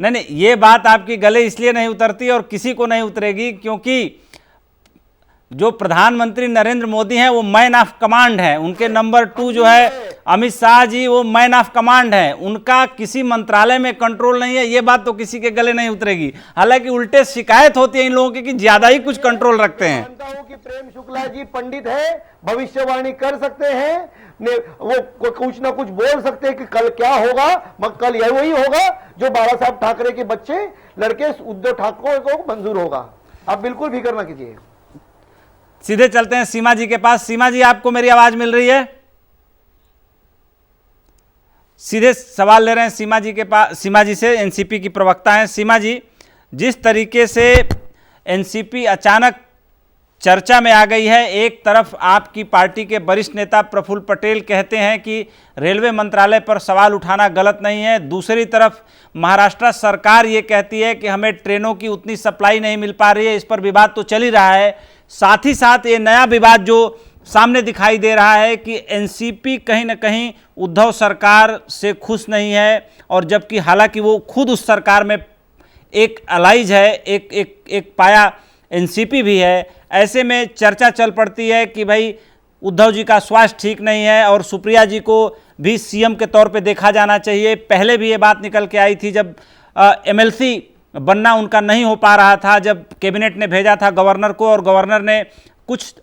नहीं, ये बात आपकी गले इसलिए नहीं उतरती और किसी को नहीं उतरेगी क्योंकि जो प्रधानमंत्री नरेंद्र मोदी हैं वो मैन ऑफ कमांड है। उनके नंबर 2 जो है अमित शाह जी, वो मैन ऑफ कमांड है। उनका किसी मंत्रालय में कंट्रोल नहीं है, ये बात तो किसी के गले नहीं उतरेगी। हालांकि उल्टे शिकायत होती है इन लोगों की कि ज्यादा ही कुछ कंट्रोल रखते हैं। मानता हूं कि प्रेम शुक्ला जी पंडित है, भविष्यवाणी कर सकते हैं, वो कुछ ना कुछ बोल सकते हैं कि कल क्या होगा, मगर कल यही वही होगा जो बाला साहब ठाकरे के बच्चे लड़के उद्धव ठाकरे को मंजूर होगा। आप बिल्कुल फिक्र ना कीजिए। सीधे चलते हैं सीमा जी के पास। सीमा जी, आपको मेरी आवाज मिल रही है? सीधे सवाल ले रहे हैं सीमा जी के पास, सीमा जी से, एनसीपी की प्रवक्ता हैं। सीमा जी, जिस तरीके से एनसीपी अचानक चर्चा में आ गई है, एक तरफ आपकी पार्टी के वरिष्ठ नेता प्रफुल्ल पटेल कहते हैं कि रेलवे मंत्रालय पर सवाल उठाना गलत नहीं है, दूसरी तरफ महाराष्ट्र सरकार ये कहती है कि हमें ट्रेनों की उतनी सप्लाई नहीं मिल पा रही है, इस पर विवाद तो चल ही रहा है। साथ ही साथ ये नया विवाद जो सामने दिखाई दे रहा है कि एनसीपी कहीं ना कहीं उद्धव सरकार से खुश नहीं है, और जबकि हालांकि वो खुद उस सरकार में एक अलाइज है, एक पाया एनसीपी भी है। ऐसे में चर्चा चल पड़ती है कि भाई उद्धव जी का स्वास्थ्य ठीक नहीं है और सुप्रिया जी को भी सीएम के तौर पे देखा जाना चाहिए। पहले भी ये बात निकल के आई थी जब एमएलसी बनना उनका नहीं हो पा रहा था, जब कैबिनेट ने भेजा था गवर्नर को और गवर्नर ने कुछ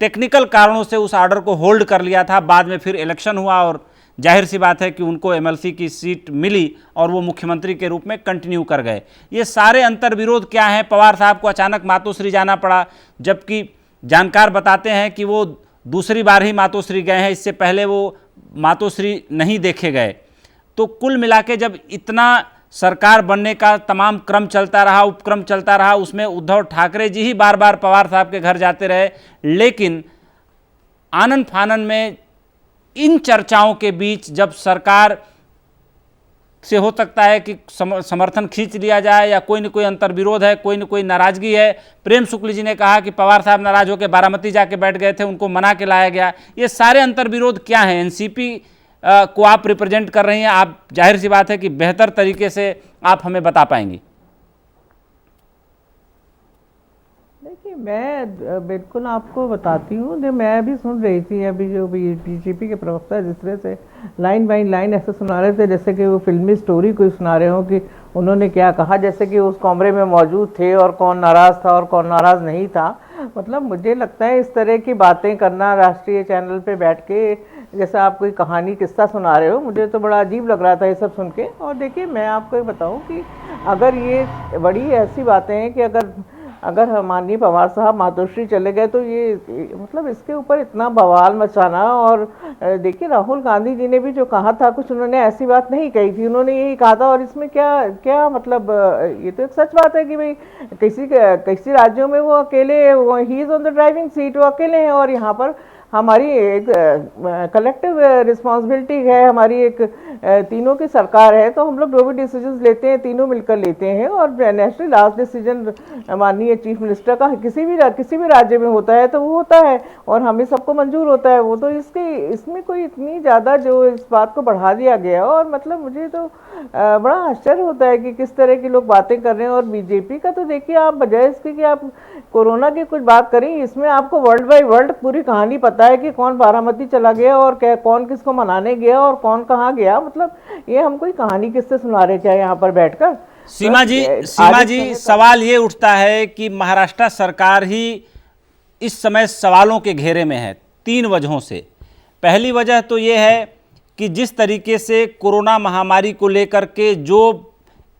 टेक्निकल कारणों से उस ऑर्डर को होल्ड कर लिया था। बाद में फिर इलेक्शन हुआ और जाहिर सी बात है कि उनको एमएलसी की सीट मिली और वो मुख्यमंत्री के रूप में कंटिन्यू कर गए। ये सारे अंतर विरोध क्या हैं? पवार साहब को अचानक मातोश्री जाना पड़ा, जबकि जानकार बताते हैं कि वो दूसरी बार ही मातोश्री गए हैं, इससे पहले वो मातोश्री नहीं देखे गए। तो कुल मिला के जब इतना सरकार बनने का तमाम क्रम चलता रहा, उपक्रम चलता रहा, उसमें उद्धव ठाकरे जी ही बार बार पवार साहब के घर जाते रहे, लेकिन आनन फानन में इन चर्चाओं के बीच जब सरकार से हो सकता है कि समर्थन खींच लिया जाए या कोई न कोई अंतर विरोध है, कोई न कोई नाराजगी है। प्रेम शुक्ल जी ने कहा कि पवार साहब नाराज होकर बारामती जाके बैठ गए थे, उनको मना के लाया गया। ये सारे अंतर विरोध क्या हैं? एनसीपी को आप रिप्रेजेंट कर रही हैं, आप जाहिर सी बात है कि बेहतर तरीके से आप हमें बता पाएंगी। देखिए, मैं बिल्कुल आपको बताती हूँ, मैं भी सुन रही थी अभी जो बीजेपी के प्रवक्ता जिस तरह से लाइन बाई लाइन ऐसे सुना रहे थे जैसे कि वो फिल्मी स्टोरी कोई सुना रहे हो कि उन्होंने क्या कहा, जैसे कि उस कमरे में मौजूद थे और कौन नाराज़ था और कौन नाराज़ नहीं था। मतलब मुझे लगता है इस तरह की बातें करना राष्ट्रीय चैनल पे बैठ के, जैसे आप कोई कहानी किस्सा सुना रहे हो, मुझे तो बड़ा अजीब लग रहा था ये सब सुन के। और देखिए, मैं आपको ये बताऊं कि अगर ये बड़ी ऐसी बातें हैं कि अगर माननीय पवार साहब मातोश्री चले गए तो ये मतलब इसके ऊपर इतना बवाल मचाना। और देखिए, राहुल गांधी जी ने भी जो कहा था कुछ उन्होंने ऐसी बात नहीं कही थी, उन्होंने यही कहा था। और इसमें क्या मतलब, ये तो एक सच बात है कि भाई किसी राज्यों में वो अकेले, he is on the driving seat, वो अकेले हैं। और यहाँ पर हमारी एक कलेक्टिव रिस्पॉन्सिबिलिटी है, हमारी एक तीनों की सरकार है, तो हम लोग जो भी डिसीजंस लेते हैं तीनों मिलकर लेते हैं। और नेशनल लास्ट डिसीजन माननीय चीफ मिनिस्टर का किसी भी राज्य में होता है तो वो होता है और हमें सबको मंजूर होता है वो। तो इसमें कोई इतनी ज़्यादा जो इस बात को बढ़ा दिया गया, और मतलब मुझे तो बड़ा आश्चर्य होता है कि किस तरह के लोग बातें कर रहे हैं। और बीजेपी का तो देखिए, आप बजाय इसके कि आप कोरोना की कुछ बात करें, इसमें आपको वर्ल्ड बाय वर्ल्ड पूरी कहानी पता है कि कौन बारामती चला गया और कौन किसको मनाने गया और कौन कहाँ गया। मतलब ये हम कोई कहानी किससे सुना रहे क्या यहाँ पर बैठकर? सीमा जी, सवाल ये उठता है कि महाराष्ट्र सरकार ही इस समय सवालों के घेरे में है 3 वजहों से। पहली वजह तो ये है कि जिस तरीके से कोरोना महामारी को लेकर के जो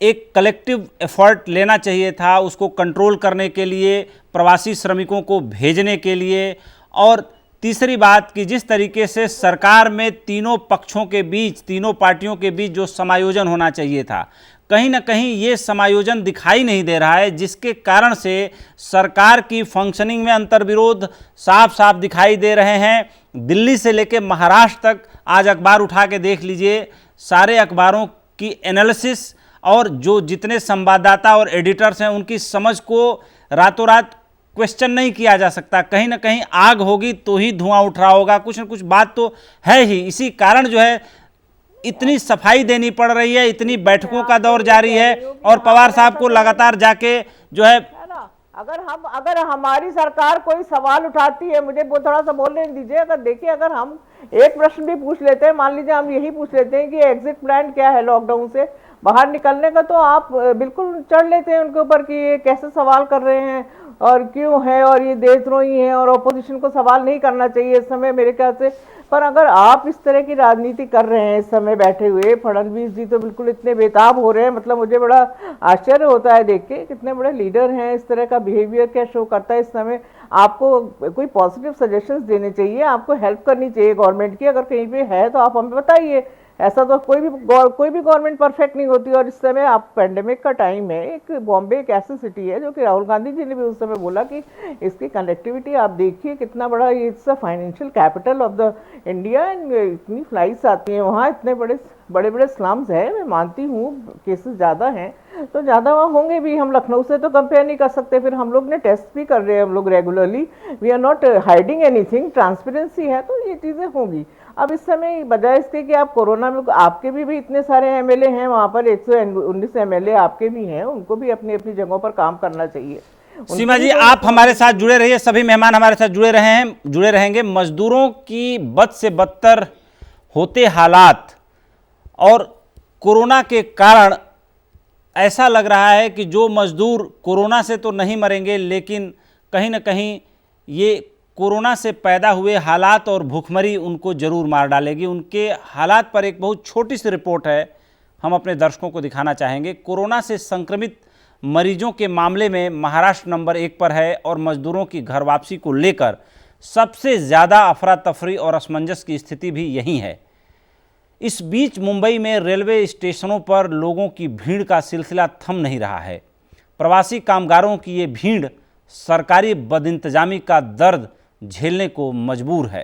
एक कलेक्टिव एफर्ट लेना चाहिए था, उसको कंट्रोल करने के लिए, प्रवासी श्रमिकों को भेजने के लिए, और तीसरी बात कि जिस तरीके से सरकार में तीनों पक्षों के बीच, तीनों पार्टियों के बीच जो समायोजन होना चाहिए था, कहीं ना कहीं ये समायोजन दिखाई नहीं दे रहा है, जिसके कारण से सरकार की फंक्शनिंग में अंतर विरोध साफ साफ दिखाई दे रहे हैं। दिल्ली से लेकर महाराष्ट्र तक आज अखबार उठा के देख लीजिए, सारे अखबारों की एनालिसिस और जो जितने संवाददाता और एडिटर्स हैं उनकी समझ को रातों रात क्वेश्चन नहीं किया जा सकता। कहीं ना कहीं आग होगी तो ही धुआं उठ रहा होगा, कुछ ना कुछ बात तो है ही। इसी कारण जो है इतनी सफाई देनी पड़ रही है, इतनी बैठकों का दौर जारी है और पवार साहब को लगातार जाके जो है अगर हमारी सरकार कोई सवाल उठाती है, मुझे वो थोड़ा सा बोलने दीजिए। अगर देखिए, अगर हम एक प्रश्न भी पूछ लेते हैं, मान लीजिए हम यही पूछ लेते हैं कि एग्जिट प्लान क्या है लॉकडाउन से बाहर निकलने का, तो आप बिल्कुल चढ़ लेते हैं उनके ऊपर कि ये कैसे सवाल कर रहे हैं और क्यों है और ये देशद्रोही है और ऑपोजिशन को सवाल नहीं करना चाहिए इस समय मेरे ख्याल से। पर अगर आप इस तरह की राजनीति कर रहे हैं इस समय बैठे हुए, फडणवीस जी तो बिल्कुल इतने बेताब हो रहे हैं, मतलब मुझे बड़ा आश्चर्य होता है देख के, कितने बड़े लीडर हैं, इस तरह का बिहेवियर क्या शो करता है इस समय। आपको कोई पॉजिटिव सजेशंस देने चाहिए, आपको हेल्प करनी चाहिए गवर्नमेंट की, अगर कहीं पे है तो आप हमें बताइए। ऐसा तो कोई भी गवर्नमेंट परफेक्ट नहीं होती। और इस समय आप पेंडेमिक का टाइम है, एक बॉम्बे एक ऐसी सिटी है जो कि राहुल गांधी जी ने भी उस समय बोला कि इसकी कनेक्टिविटी आप देखिए कितना बड़ा, it's a financial capital of the India and इतनी फ्लाइट्स आती हैं वहाँ, इतने बड़े स्लम्स हैं। मैं मानती हूँ केसेस ज़्यादा हैं तो ज़्यादा वहाँ होंगे भी, हम लखनऊ से तो कंपेयर नहीं कर सकते। फिर हम लोग ने टेस्ट भी कर रहे हैं हम लोग regularly, we are not hiding anything, transparency है तो ये चीज़ें होंगी। अब इस समय बजाय इसके कि आप कोरोना में, आपके भी इतने सारे एमएलए हैं वहाँ पर, 119 एमएलए आपके भी हैं, उनको भी अपनी अपनी जगहों पर काम करना चाहिए। सीमा जी, आप हमारे साथ जुड़े रहिए, सभी मेहमान हमारे साथ जुड़े रहेंगे। मजदूरों की बद से बदतर होते हालात और कोरोना के कारण ऐसा लग रहा है कि जो मजदूर कोरोना से तो नहीं मरेंगे, लेकिन कहीं ना कहीं ये कोरोना से पैदा हुए हालात और भूखमरी उनको जरूर मार डालेगी। उनके हालात पर एक बहुत छोटी सी रिपोर्ट है, हम अपने दर्शकों को दिखाना चाहेंगे। कोरोना से संक्रमित मरीजों के मामले में महाराष्ट्र नंबर 1 पर है और मजदूरों की घर वापसी को लेकर सबसे ज़्यादा अफरा तफरी और असमंजस की स्थिति भी यही है। इस बीच मुंबई में रेलवे स्टेशनों पर लोगों की भीड़ का सिलसिला थम नहीं रहा है। प्रवासी कामगारों की ये भीड़ सरकारी बदइंतजामी का दर्द झेलने को मजबूर है।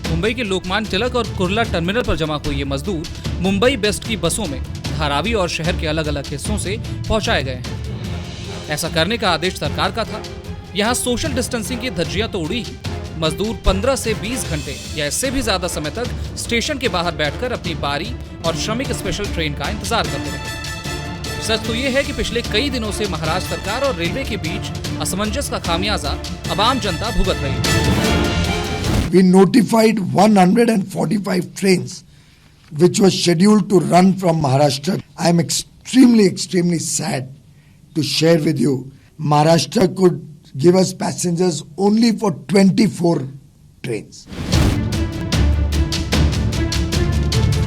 मुंबई के लोकमान्य तिलक और कुर्ला टर्मिनल पर जमा हुए ये मजदूर मुंबई बेस्ट की बसों में धारावी और शहर के अलग अलग हिस्सों से पहुंचाए गए हैं। ऐसा करने का आदेश सरकार का था। यहाँ सोशल डिस्टेंसिंग की धज्जियां तो उड़ी ही, मजदूर 15 से 20 घंटे या इससे भी ज्यादा समय तक स्टेशन के बाहर बैठकर अपनी बारी और श्रमिक स्पेशल ट्रेन का इंतजार करते रहे। सच तो ये है कि पिछले कई दिनों से महाराष्ट्र सरकार और रेलवे के बीच असमंजस का खामियाजा अब आम जनता भुगत रही है। We notified 145 trains which were scheduled to run from Maharashtra. I am extremely sad to share with you, Maharashtra could give us passengers only for 24 trains.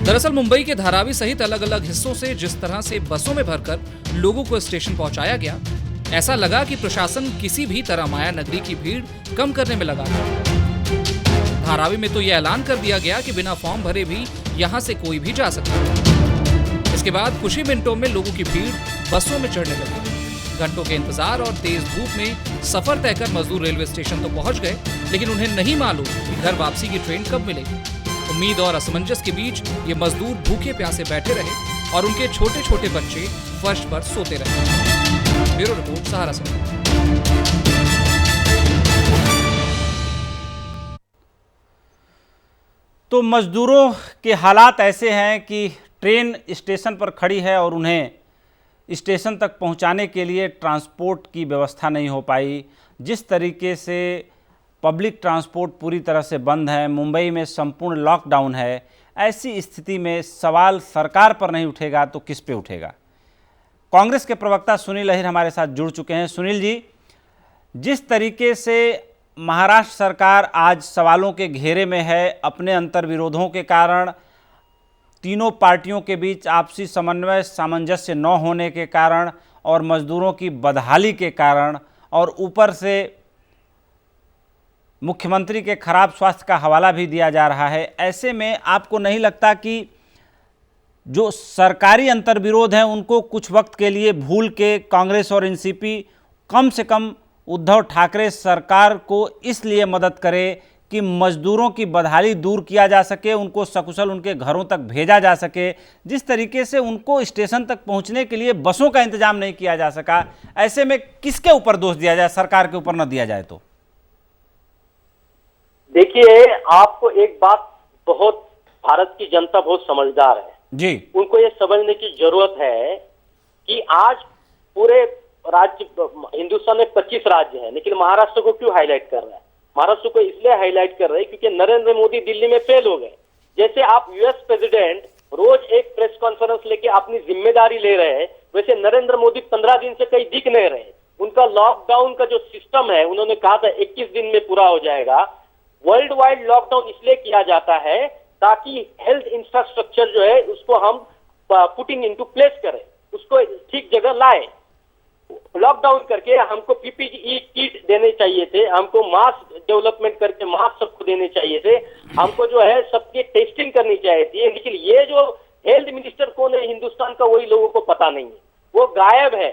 दरअसल मुंबई के धारावी सहित अलग अलग हिस्सों से जिस तरह से बसों में भरकर लोगों को स्टेशन पहुंचाया गया, ऐसा लगा कि प्रशासन किसी भी तरह माया नगरी की भीड़ कम करने में लगा था। धारावी में तो यह ऐलान कर दिया गया कि बिना फॉर्म भरे भी यहां से कोई भी जा सकता है। इसके बाद कुछ ही मिनटों में लोगों की भीड़ बसों में चढ़ने लगी। घंटों के इंतजार और तेज धूप में सफर तय कर मजदूर रेलवे स्टेशन तो पहुंच गए, लेकिन उन्हें नहीं मालूम कि घर वापसी की ट्रेन कब मिलेगी। उम्मीद और असमंजस के बीच ये मजदूर भूखे प्यासे बैठे रहे और उनके छोटे छोटे बच्चे फर्श पर सोते रहे। ब्यूरो रिपोर्ट, सहारा समाचार। तो मजदूरों के हालात ऐसे हैं कि ट्रेन स्टेशन पर खड़ी है और उन्हें स्टेशन तक पहुंचाने के लिए ट्रांसपोर्ट की व्यवस्था नहीं हो पाई। जिस तरीके से पब्लिक ट्रांसपोर्ट पूरी तरह से बंद है, मुंबई में संपूर्ण लॉकडाउन है, ऐसी स्थिति में सवाल सरकार पर नहीं उठेगा तो किस पे उठेगा। कांग्रेस के प्रवक्ता सुनील अहिर हमारे साथ जुड़ चुके हैं। सुनील जी, जिस तरीके से महाराष्ट्र सरकार आज सवालों के घेरे में है, अपने अंतर्विरोधों के कारण, तीनों पार्टियों के बीच आपसी समन्वय सामंजस्य न होने के कारण और मजदूरों की बदहाली के कारण, और ऊपर से मुख्यमंत्री के खराब स्वास्थ्य का हवाला भी दिया जा रहा है, ऐसे में आपको नहीं लगता कि जो सरकारी अंतर्विरोध हैं उनको कुछ वक्त के लिए भूल के कांग्रेस और एनसीपी कम से कम उद्धव ठाकरे सरकार को इसलिए मदद करे कि मजदूरों की बदहाली दूर किया जा सके, उनको सकुशल उनके घरों तक भेजा जा सके, जिस तरीके से उनको स्टेशन तक पहुंचने के लिए बसों का इंतजाम नहीं किया जा सका, ऐसे में किसके ऊपर दोष दिया जाए, सरकार के ऊपर न दिया जाए? तो देखिए, आपको एक बात, बहुत भारत की जनता बहुत समझदार है जी, उनको ये समझने की जरूरत है कि आज पूरे राज्य, हिंदुस्तान में 25 राज्य हैं, लेकिन महाराष्ट्र को क्यों हाईलाइट कर रहा है? महाराष्ट्र को इसलिए हाईलाइट कर रहे हैं क्योंकि नरेंद्र मोदी दिल्ली में फेल हो गए। जैसे आप यूएस प्रेसिडेंट रोज एक प्रेस कॉन्फ्रेंस लेके अपनी जिम्मेदारी ले रहे हैं, वैसे नरेंद्र मोदी 15 दिन से कहीं दिख नहीं रहे। उनका लॉकडाउन का जो सिस्टम है, उन्होंने कहा था 21 दिन में पूरा हो जाएगा। वर्ल्ड वाइड लॉकडाउन इसलिए किया जाता है ताकि हेल्थ इंफ्रास्ट्रक्चर जो है उसको हम पुटिंग इनटू प्लेस करें, उसको ठीक जगह लाए। लॉकडाउन करके हमको पीपीई किट देने चाहिए थे, हमको मास्क डेवलपमेंट करके मास्क सबको देने चाहिए थे, हमको जो है सबकी टेस्टिंग करनी चाहिए थी। लेकिन ये जो हेल्थ मिनिस्टर कौन है हिंदुस्तान का, वही लोगों को पता नहीं है, वो गायब है।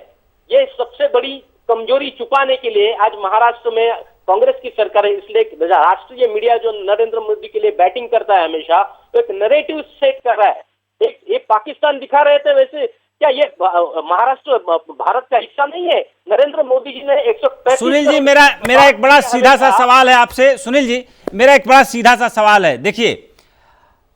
ये सबसे बड़ी कमजोरी छुपाने के लिए आज महाराष्ट्र में कांग्रेस की सरकार है, इसलिए राष्ट्रीय मीडिया जो नरेंद्र मोदी के लिए बैटिंग करता है हमेशा, तो एक नैरेटिव सेट कर रहा है। एक पाकिस्तान दिखा रहे थे, वैसे क्या ये महाराष्ट्र भारत का हिस्सा नहीं है? नरेंद्र मोदी जी ने 135। सुनील जी, मेरा एक बड़ा सीधा सा सवाल है आपसे। सुनील जी, मेरा एक बड़ा सीधा सा सवाल है। देखिए,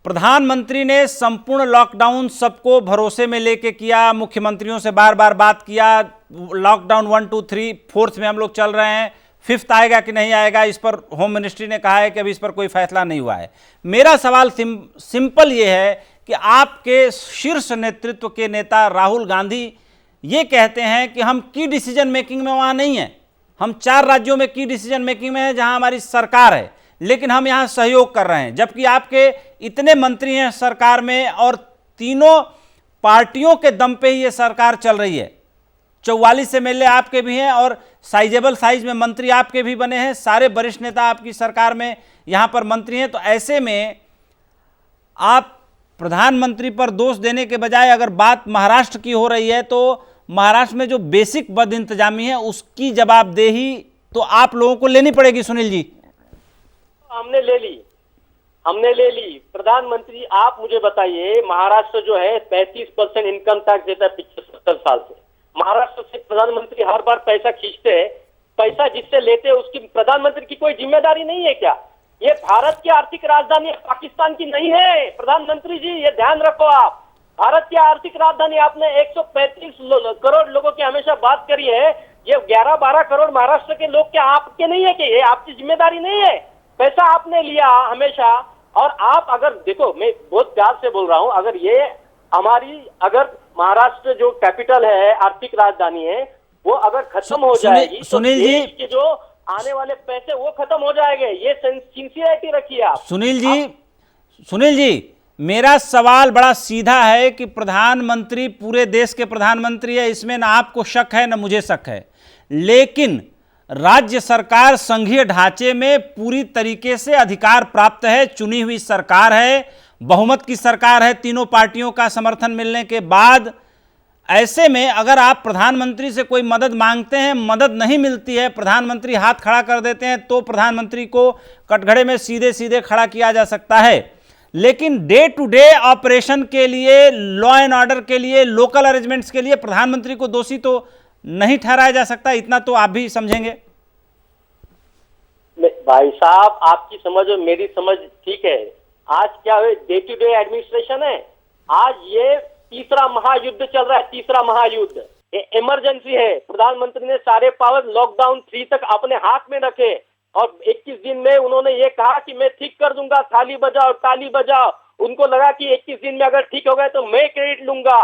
प्रधानमंत्री ने संपूर्ण लॉकडाउन सबको भरोसे में लेके किया, मुख्यमंत्रियों से बार बार बात किया, लॉकडाउन 1, 2, 3, 4th में हम लोग चल रहे हैं, 5th आएगा कि नहीं आएगा, इस पर होम मिनिस्ट्री ने कहा है कि अभी इस पर कोई फैसला नहीं हुआ है। मेरा सवाल सिंपल ये है कि आपके शीर्ष नेतृत्व के नेता राहुल गांधी ये कहते हैं कि हम की डिसीजन मेकिंग में वहाँ नहीं हैं, हम 4 राज्यों में की डिसीजन मेकिंग में है जहाँ हमारी सरकार है, लेकिन हम यहाँ सहयोग कर रहे हैं। जबकि आपके इतने मंत्री हैं सरकार में और तीनों पार्टियों के दम पे ही ये सरकार चल रही है। 44 एमएलए आपके भी हैं और साइजेबल साइज में मंत्री आपके भी बने हैं, सारे वरिष्ठ नेता आपकी सरकार में यहाँ पर मंत्री हैं। तो ऐसे में आप प्रधानमंत्री पर दोष देने के बजाय अगर बात महाराष्ट्र की हो रही है तो महाराष्ट्र में जो बेसिक बद इंतजामी है उसकी जवाबदेही तो आप लोगों को लेनी पड़ेगी। सुनील जी, हमने ले ली। प्रधानमंत्री, आप मुझे बताइए, महाराष्ट्र जो है 35% इनकम टैक्स देता है पिछले 70 साल से। महाराष्ट्र से प्रधानमंत्री हर बार पैसा खींचते हैं, पैसा जिससे लेते हैं उसकी प्रधानमंत्री की कोई जिम्मेदारी नहीं है क्या? ये भारत की आर्थिक राजधानी पाकिस्तान की नहीं है प्रधानमंत्री जी, ये ध्यान रखो आप। भारत की आर्थिक राजधानी, आपने 135 करोड़ लोगों की हमेशा बात करी है, ये 11-12 करोड़ महाराष्ट्र के लोग क्या आपके नहीं है? कि ये आपकी जिम्मेदारी नहीं है? पैसा आपने लिया हमेशा। और आप अगर देखो, मैं बहुत प्यार से बोल रहा हूं, अगर ये हमारी, अगर महाराष्ट्र जो कैपिटल है, आर्थिक राजधानी है, वो अगर खत्म हो जाएगी, सुनील जी, के जो आने वाले पैसे वो खत्म हो जाएंगे। ये सिंसियरिटी रखिए आप। सुनील जी, मेरा सवाल बड़ा सीधा है कि प्रधानमंत्री पूरे देश के प्रधानमंत्री है, इसमें ना आपको शक है ना मुझे शक है, लेकिन राज्य सरकार संघीय ढांचे में पूरी तरीके से अधिकार प्राप्त है, चुनी हुई सरकार है, बहुमत की सरकार है, तीनों पार्टियों का समर्थन मिलने के बाद। ऐसे में अगर आप प्रधानमंत्री से कोई मदद मांगते हैं, मदद नहीं मिलती है, प्रधानमंत्री हाथ खड़ा कर देते हैं, तो प्रधानमंत्री को कटघरे में सीधे सीधे खड़ा किया जा सकता है। लेकिन डे टू डे ऑपरेशन के लिए, लॉ एंड ऑर्डर के लिए, लोकल अरेंजमेंट्स के लिए प्रधानमंत्री को दोषी तो नहीं ठहराया जा सकता, इतना तो आप भी समझेंगे। भाई साहब, आपकी समझ और मेरी समझ ठीक है। आज क्या है, डे टू डे एडमिनिस्ट्रेशन है। आज ये तीसरा महायुद्ध चल रहा है, तीसरा महायुद्ध। ये इमरजेंसी है। प्रधानमंत्री ने सारे पावर लॉकडाउन 3 तक अपने हाथ में रखे और 21 दिन में उन्होंने ये कहा कि मैं ठीक कर दूंगा, ताली बजाओ ताली बजाओ। उनको लगा कि 21 दिन में अगर ठीक हो गए तो मैं क्रेडिट लूंगा।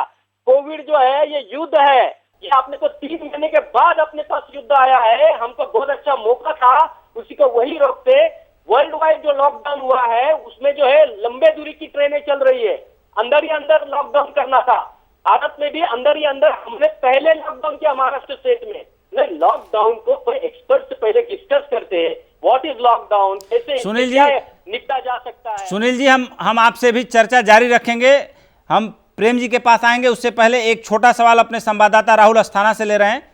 कोविड जो है ये युद्ध है, ये आपने को 3 महीने के बाद अपने पास युद्ध आया है। हमको बहुत अच्छा मौका था, उसी को वही रोकते। वर्ल्ड वाइड जो लॉकडाउन हुआ है उसमें जो है लंबे दूरी की ट्रेनें चल रही है, अंदर ही अंदर लॉकडाउन करना था। भारत में भी अंदर ही अंदर हमने पहले लॉकडाउन किया महाराष्ट्र स्टेट में। नहीं, लॉकडाउन को कोई एक्सपर्ट से पहले डिस्कस करते हैं, व्हाट इज लॉकडाउन, कैसे सुनील जी निपटा जा सकता है। सुनील जी, हम आपसे भी चर्चा जारी रखेंगे, हम प्रेम जी के पास आएंगे। उससे पहले एक छोटा सवाल अपने संवाददाता राहुल अस्थाना से ले रहे हैं।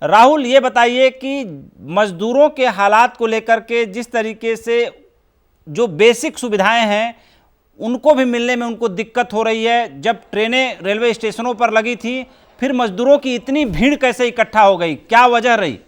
राहुल, ये बताइए कि मजदूरों के हालात को लेकर के जिस तरीके से जो बेसिक सुविधाएं हैं उनको भी मिलने में उनको दिक्कत हो रही है। जब ट्रेनें रेलवे स्टेशनों पर लगी थी, फिर मजदूरों की इतनी भीड़ कैसे इकट्ठा हो गई, क्या वजह रही?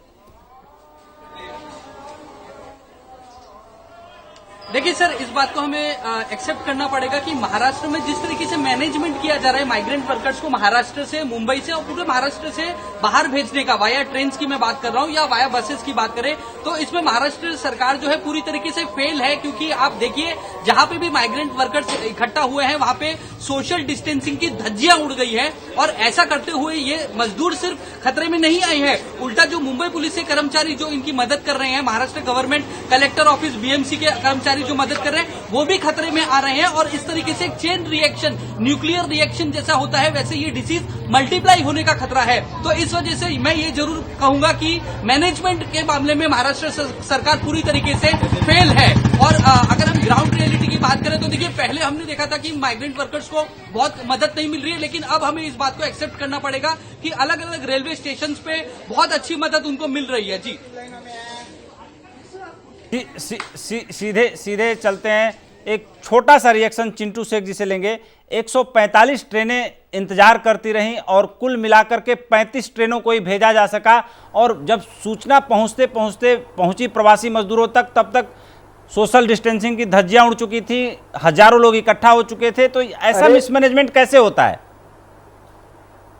देखिए सर, इस बात को हमें एक्सेप्ट करना पड़ेगा कि महाराष्ट्र में जिस तरीके से मैनेजमेंट किया जा रहा है माइग्रेंट वर्कर्स को महाराष्ट्र से, मुंबई से और पूरे महाराष्ट्र से बाहर भेजने का, वाया ट्रेन की मैं बात कर रहा हूं या वाया बसेस की बात करें, तो इसमें महाराष्ट्र सरकार जो है पूरी तरीके से फेल है। क्योंकि आप देखिए, जहां पे भी माइग्रेंट वर्कर्स इकट्ठा हुए हैं वहां पे सोशल डिस्टेंसिंग की धज्जियां उड़ गई है। और ऐसा करते हुए ये मजदूर सिर्फ खतरे में नहीं आए हैं, उल्टा जो मुंबई पुलिस के कर्मचारी जो इनकी मदद कर रहे हैं, Maharashtra government collector office BMC के कर्मचारी जो मदद कर रहे हैं, वो भी खतरे में आ रहे हैं। और इस तरीके से एक चेन रिएक्शन, न्यूक्लियर रिएक्शन जैसा होता है, वैसे ये डिसीज मल्टीप्लाई होने का खतरा है। तो इस वजह से मैं ये जरूर कहूंगा कि मैनेजमेंट के मामले में महाराष्ट्र सरकार पूरी तरीके से फेल है। और अगर हम ग्राउंड रियलिटी की बात करें तो देखिए, पहले हमने देखा था कि माइग्रेंट वर्कर्स को बहुत मदद नहीं मिल रही है, लेकिन अब हमें इस बात को एक्सेप्ट करना पड़ेगा कि अलग अलग रेलवे स्टेशन पे बहुत अच्छी मदद उनको मिल रही है। जी सीधे चलते हैं, एक छोटा सा रिएक्शन चिंटू शेख जी से लेंगे। 145 ट्रेनें इंतजार करती रहीं और कुल मिलाकर के 35 ट्रेनों को ही भेजा जा सका। और जब सूचना पहुंची प्रवासी मजदूरों तक, तब तक सोशल डिस्टेंसिंग की धज्जियां उड़ चुकी थी, हजारों लोग इकट्ठा हो चुके थे। तो ऐसा मिसमैनेजमेंट कैसे होता है?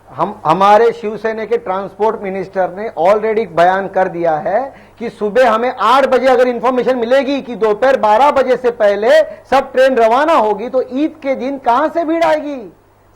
हमारे शिवसेना के ट्रांसपोर्ट मिनिस्टर ने ऑलरेडी बयान कर दिया है कि सुबह हमें 8 बजे अगर इंफॉर्मेशन मिलेगी कि दोपहर 12 बजे से पहले सब ट्रेन रवाना होगी, तो ईद के दिन कहां से भीड़ आएगी?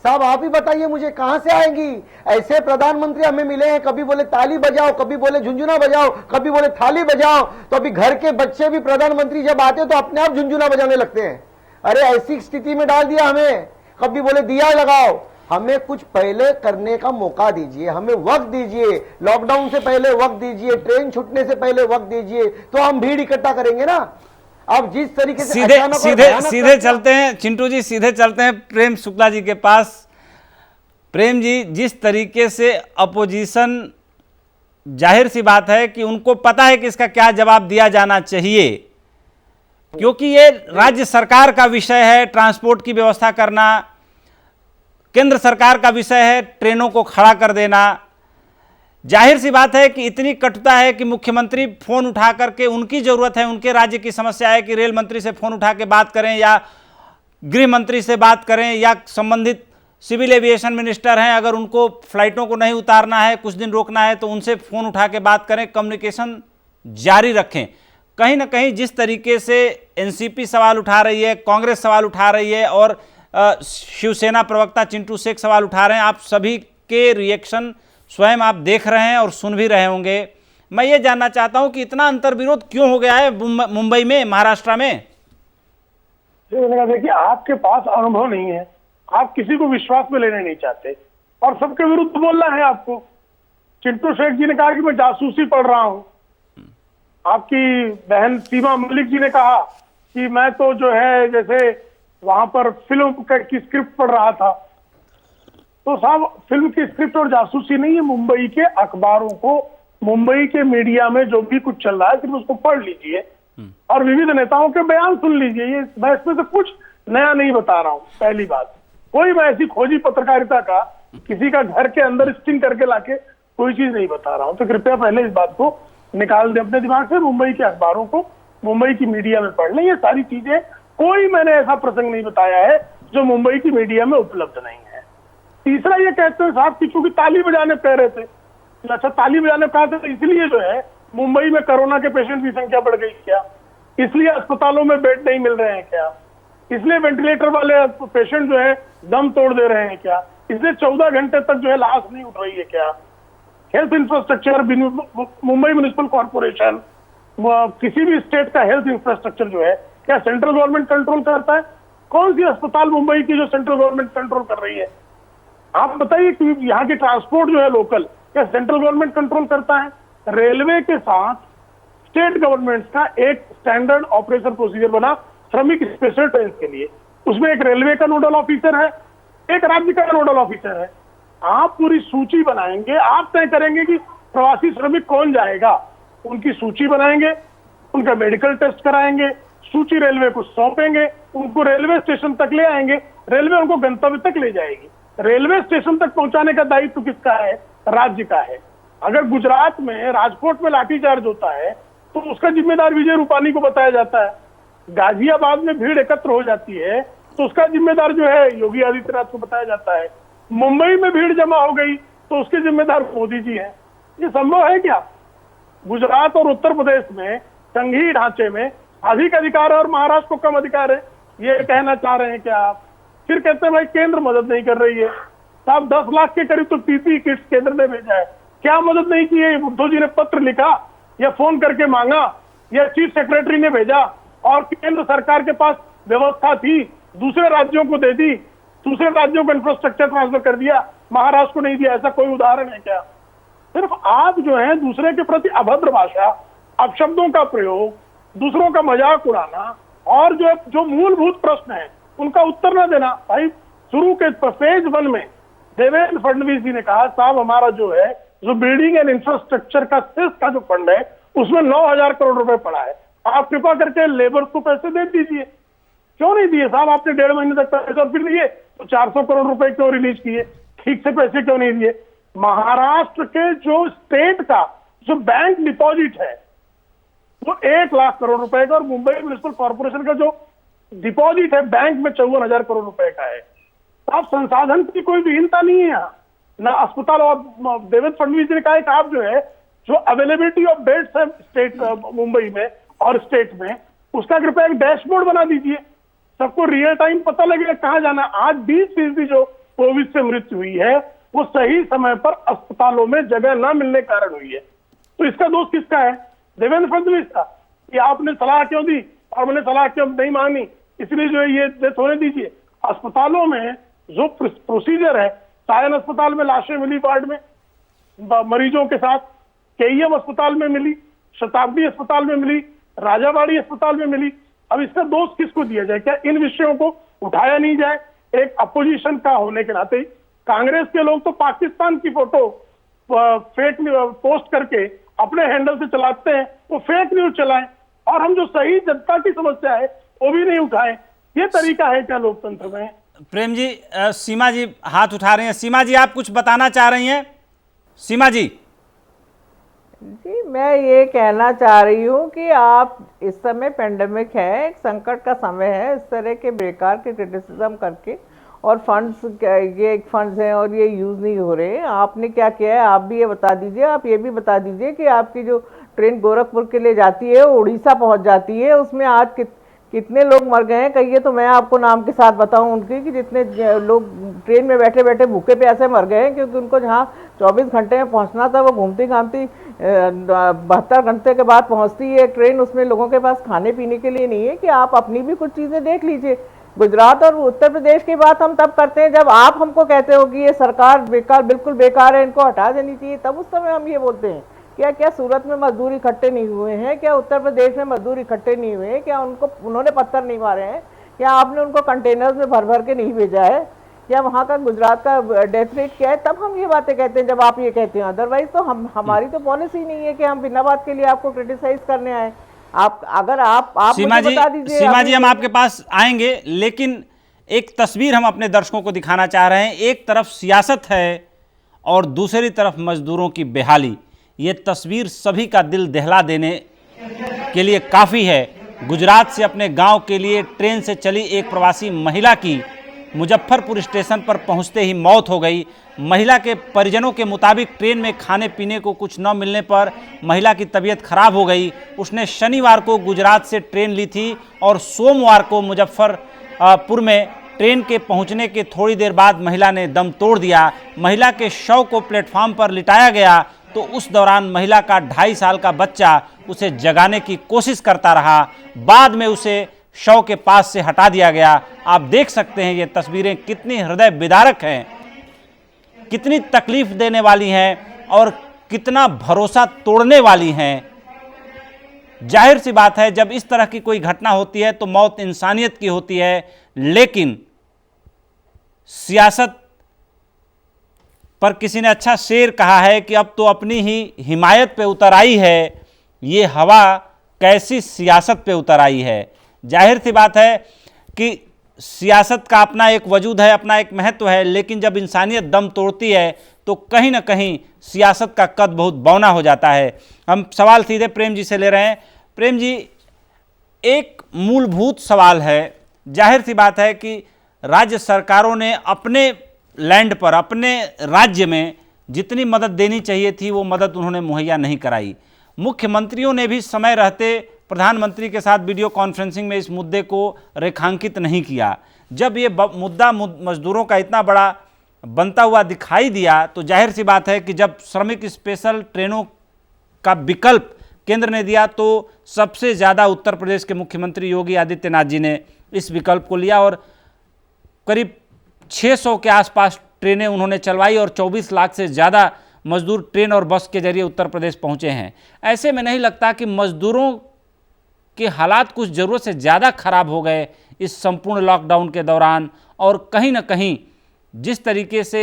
साहब आप ही बताइए मुझे, कहां से आएगी? ऐसे प्रधानमंत्री हमें मिले हैं, कभी बोले ताली बजाओ, कभी बोले झुंझुना बजाओ, कभी बोले थाली बजाओ। तो अभी घर के बच्चे भी प्रधानमंत्री जब आते हैं तो अपने आप झुंझुना बजाने लगते हैं। अरे ऐसी स्थिति में डाल दिया हमें। कभी बोले दिया लगाओ। हमें कुछ पहले करने का मौका दीजिए, हमें वक्त दीजिए, लॉकडाउन से पहले वक्त दीजिए, ट्रेन छूटने से पहले वक्त दीजिए, तो हम भीड़ इकट्ठा करेंगे ना। अब जिस तरीके से सीधे चलते हैं चिंटू जी, सीधे चलते हैं प्रेम शुक्ला जी के पास। प्रेम जी, जिस तरीके से अपोजिशन, जाहिर सी बात है कि उनको पता है कि इसका क्या जवाब दिया जाना चाहिए, क्योंकि ये राज्य सरकार का विषय है ट्रांसपोर्ट की व्यवस्था करना, केंद्र सरकार का विषय है ट्रेनों को खड़ा कर देना। जाहिर सी बात है कि इतनी कटुता है कि मुख्यमंत्री फोन उठा करके, उनकी जरूरत है, उनके राज्य की समस्या है कि रेल मंत्री से फोन उठा के बात करें या गृह मंत्री से बात करें या संबंधित सिविल एविएशन मिनिस्टर हैं, अगर उनको फ्लाइटों को नहीं उतारना है, कुछ दिन रोकना है, तो उनसे फोन उठा के बात करें, कम्युनिकेशन जारी रखें। कहीं ना कहीं जिस तरीके से एनसीपी सवाल उठा रही है, कांग्रेस सवाल उठा रही है और शिवसेना प्रवक्ता चिंटू शेख सवाल उठा रहे हैं, आप सभी के रिएक्शन स्वयं आप देख रहे हैं और सुन भी रहे होंगे। मैं ये जानना चाहता हूं कि इतना अंतर्विरोध क्यों हो गया है मुंबई में, महाराष्ट्र में? देखिए, आपके पास अनुभव नहीं है, आप किसी को विश्वास में लेने नहीं चाहते और सबके विरुद्ध बोलना है आपको। चिंटू शेख जी ने कहा कि मैं जासूसी पढ़ रहा हूं, आपकी बहन सीमा मलिक जी ने कहा कि मैं तो जो है जैसे वहां पर फिल्म की स्क्रिप्ट पढ़ रहा था। तो साहब, फिल्म की स्क्रिप्ट और जासूसी नहीं है। मुंबई के अखबारों को, मुंबई के मीडिया में जो भी कुछ चल रहा है सिर्फ उसको पढ़ लीजिए और विविध नेताओं के बयान सुन लीजिए। ये मैं इसमें से कुछ नया नहीं बता रहा हूं। पहली बात, कोई मैं ऐसी खोजी पत्रकारिता का किसी का घर के अंदर स्टिंग करके लाके कोई चीज नहीं बता रहा हूं। तो कृपया पहले इस बात को निकाल दे अपने दिमाग से। मुंबई के अखबारों को, मुंबई की मीडिया में पढ़ लें। ये सारी चीजें, कोई मैंने ऐसा प्रसंग नहीं बताया है जो मुंबई की मीडिया में उपलब्ध नहीं है। तीसरा ये कहते हैं साहब कि क्योंकि ताली बजाने कह रहे थे, अच्छा ताली बजाने कहा था तो इसलिए जो है मुंबई में कोरोना के पेशेंट की संख्या बढ़ गई क्या? इसलिए अस्पतालों में बेड नहीं मिल रहे हैं क्या? इसलिए वेंटिलेटर वाले पेशेंट जो है दम तोड़ दे रहे हैं क्या? इसलिए 14 घंटे तक जो है लाश नहीं उठ रही है क्या? Health infrastructure, Mumbai municipal corporation, किसी भी स्टेट का हेल्थ इंफ्रास्ट्रक्चर जो है क्या सेंट्रल गवर्नमेंट कंट्रोल करता है? कौन सी अस्पताल मुंबई की जो सेंट्रल गवर्नमेंट कंट्रोल कर रही है? आप बताइए कि यहाँ की ट्रांसपोर्ट जो है लोकल, क्या सेंट्रल गवर्नमेंट कंट्रोल करता है? रेलवे के साथ स्टेट गवर्नमेंट का एक स्टैंडर्ड ऑपरेशन प्रोसीजर बना श्रमिक स्पेशल ट्रेन के लिए। उसमें एक रेलवे का नोडल ऑफिसर है, एक राज्य का नोडल ऑफिसर है। आप पूरी सूची बनाएंगे, आप तय करेंगे कि प्रवासी श्रमिक कौन जाएगा, उनकी सूची बनाएंगे, उनका मेडिकल टेस्ट कराएंगे, सूची रेलवे को सौंपेंगे, उनको रेलवे स्टेशन तक ले आएंगे, रेलवे उनको गंतव्य तक ले जाएगी। रेलवे स्टेशन तक पहुंचाने का दायित्व किसका है? राज्य का है। अगर गुजरात में राजकोट में लाठीचार्ज होता है तो उसका जिम्मेदार विजय रूपानी को बताया जाता है। गाजियाबाद में भीड़ एकत्र हो जाती है तो उसका जिम्मेदार जो है योगी आदित्यनाथ को बताया जाता है। मुंबई में भीड़ जमा हो गई तो उसके जिम्मेदार मोदी जी हैं। ये संभव है क्या? गुजरात और उत्तर प्रदेश में संघीय ढांचे में अधिक अधिकार है और महाराष्ट्र को कम अधिकार है, ये कहना चाह रहे हैं क्या आप? फिर कहते हैं भाई केंद्र मदद नहीं कर रही है। साहब 10 लाख के करीब तो पीपी किट्स केंद्र ने भेजा है, क्या मदद नहीं की है? उद्धव जी ने पत्र लिखा या फोन करके मांगा या चीफ सेक्रेटरी ने भेजा और केंद्र सरकार के पास व्यवस्था थी, दूसरे राज्यों को दे दी, दूसरे राज्यों को इंफ्रास्ट्रक्चर ट्रांसफर कर दिया, महाराष्ट्र को नहीं दिया। ऐसा कोई उदाहरण है क्या? सिर्फ आप जो है दूसरे के प्रति अभद्र भाषा, अपशब्दों का प्रयोग, दूसरों का मजाक उड़ाना और जो मूलभूत प्रश्न है उनका उत्तर न देना। भाई शुरू के फेज 1 में देवेंद्र फडणवीस जी ने कहा साहब हमारा जो है जो बिल्डिंग एंड इंफ्रास्ट्रक्चर का सेस का जो फंड है उसमें 9,000 करोड़ रुपए पड़ा है, आप कृपा करके लेबर को पैसे दे दीजिए। क्यों नहीं दिए साहब? आपने 1.5 महीने तक पैसे और फिर दिए तो 400 करोड़ रुपए क्यों रिलीज किए? ठीक से पैसे क्यों नहीं दिए? महाराष्ट्र के जो स्टेट का जो बैंक डिपॉजिट है वो 1 लाख करोड़ रुपए का और मुंबई म्युनिसिपल कॉर्पोरेशन का जो डिपॉजिट है बैंक में 54,000 करोड़ रुपए का है। आप संसाधन की कोई विहीनता नहीं है यहाँ, ना अस्पताल। और देवेंद्र फडणवीस जी ने कहा कि आप जो है जो अवेलेबिलिटी ऑफ बेड्स है स्टेट मुंबई में और स्टेट में उसका कृपया एक डैशबोर्ड बना दीजिए, सबको रियल टाइम पता लगेगा कहाँ जाना। आज 20% जो कोविड से मृत्यु हुई है वो सही समय पर अस्पतालों में जगह न मिलने के कारण हुई है। तो इसका दोष किसका है? देवेंद्र फडणवीस का कि आपने सलाह क्यों दी और मैंने सलाह क्यों नहीं मानी, इसलिए जो है ये डेथ होने दीजिए। अस्पतालों में जो प्रोसीजर है, सायन अस्पताल में लाशें मिली वार्ड में मरीजों के साथ, केईएम अस्पताल में मिली, शताब्दी अस्पताल में मिली, राजाबाड़ी अस्पताल में मिली। अब इसका दोष किसको दिया जाए? क्या इन विषयों को उठाया नहीं जाए? एक अपोजिशन का होने के नाते कांग्रेस के लोग तो पाकिस्तान की फोटो फेक पोस्ट करके अपने हैंडल से चलाते हैं, वो फेक न्यूज चलाएं और हम जो सही जनता की समस्या है वो भी नहीं उठाएं। ये तरीका है क्या लोकतंत्र में? प्रेम जी, सीमा जी हाथ उठा रहे हैं। सीमा जी आप कुछ बताना चाह रही हैं? सीमा जी। जी मैं ये कहना चाह रही हूँ कि आप इस समय पेंडेमिक है, एक संकट का समय है, इस तरह के बेकार के क्रिटिसिज्म करके और फंड्स ये फंड्स हैं और ये यूज़ नहीं हो रहे। आपने क्या किया है आप भी ये बता दीजिए। आप ये भी बता दीजिए कि आपकी जो ट्रेन गोरखपुर के लिए जाती है वो उड़ीसा पहुंच जाती है, उसमें आज कितने लोग मर गए हैं कहिए तो मैं आपको नाम के साथ बताऊं उनकी कि जितने लोग ट्रेन में बैठे बैठे भूखे प्यासे मर गए हैं क्योंकि उनको जहां 24 घंटे में पहुंचना था वो घूमती घामती 72 घंटे के बाद पहुंचती है ट्रेन। उसमें लोगों के पास खाने पीने के लिए नहीं है कि आप अपनी भी कुछ चीज़ें देख लीजिए। गुजरात और उत्तर प्रदेश की बात हम तब करते हैं जब आप हमको कहते हो कि ये सरकार बेकार, बिल्कुल बेकार है, इनको हटा देनी चाहिए, तब उस समय हम ये बोलते हैं। क्या सूरत में मजदूर इकट्ठे नहीं हुए हैं? क्या उत्तर प्रदेश में मजदूर इकट्ठे नहीं हुए हैं? क्या उन्होंने पत्थर नहीं मारे हैं? क्या आपने उनको कंटेनर्स में भर भर के नहीं भेजा है? क्या वहाँ का गुजरात का डेथ रेट क्या है? तब हम ये बातें कहते हैं जब आप ये कहते हैं। अदरवाइज तो हमारी तो पॉलिसी नहीं है कि हम बिना बात के लिए आपको क्रिटिसाइज करने आए। आप अगर आप सीमा जी, बता दीजिए। सीमा जी हम आपके पास आएंगे, लेकिन एक तस्वीर हम अपने दर्शकों को दिखाना चाह रहे हैं। एक तरफ सियासत है और दूसरी तरफ मजदूरों की बेहाली। ये तस्वीर सभी का दिल दहला देने के लिए काफ़ी है। गुजरात से अपने गांव के लिए ट्रेन से चली एक प्रवासी महिला की मुजफ्फरपुर स्टेशन पर पहुंचते ही मौत हो गई। महिला के परिजनों के मुताबिक ट्रेन में खाने पीने को कुछ न मिलने पर महिला की तबीयत खराब हो गई। उसने शनिवार को गुजरात से ट्रेन ली थी और सोमवार को मुजफ्फरपुर में ट्रेन के पहुंचने के थोड़ी देर बाद महिला ने दम तोड़ दिया। महिला के शव को प्लेटफॉर्म पर लिटाया गया तो उस दौरान महिला का 2.5 साल का बच्चा उसे जगाने की कोशिश करता रहा। बाद में उसे शव के पास से हटा दिया गया। आप देख सकते हैं ये तस्वीरें कितनी हृदय विदारक हैं, कितनी तकलीफ देने वाली हैं और कितना भरोसा तोड़ने वाली हैं। जाहिर सी बात है जब इस तरह की कोई घटना होती है तो मौत इंसानियत की होती है, लेकिन सियासत पर किसी ने अच्छा शेर कहा है कि अब तो अपनी ही हिमायत पे उतर आई है, ये हवा कैसी सियासत पे उतर आई है। जाहिर सी बात है कि सियासत का अपना एक वजूद है, अपना एक महत्व है, लेकिन जब इंसानियत दम तोड़ती है तो कहीं ना कहीं सियासत का कद बहुत बौना हो जाता है। हम सवाल सीधे प्रेम जी से ले रहे हैं। प्रेम जी, एक मूलभूत सवाल है, जाहिर सी बात है कि राज्य सरकारों ने अपने लैंड पर, अपने राज्य में जितनी मदद देनी चाहिए थी वो मदद उन्होंने मुहैया नहीं कराई। मुख्यमंत्रियों ने भी समय रहते प्रधानमंत्री के साथ वीडियो कॉन्फ्रेंसिंग में इस मुद्दे को रेखांकित नहीं किया। जब ये मुद्दा मजदूरों का इतना बड़ा बनता हुआ दिखाई दिया तो जाहिर सी बात है कि जब श्रमिक स्पेशल ट्रेनों का विकल्प केंद्र ने दिया तो सबसे ज़्यादा उत्तर प्रदेश के मुख्यमंत्री योगी आदित्यनाथ जी ने इस विकल्प को लिया और करीब 600 के आसपास ट्रेनें उन्होंने चलवाई और 24 लाख से ज़्यादा मजदूर ट्रेन और बस के जरिए उत्तर प्रदेश पहुंचे हैं। ऐसे में नहीं लगता कि मजदूरों के हालात कुछ ज़रूरत से ज़्यादा खराब हो गए इस संपूर्ण लॉकडाउन के दौरान, और कहीं ना कहीं जिस तरीके से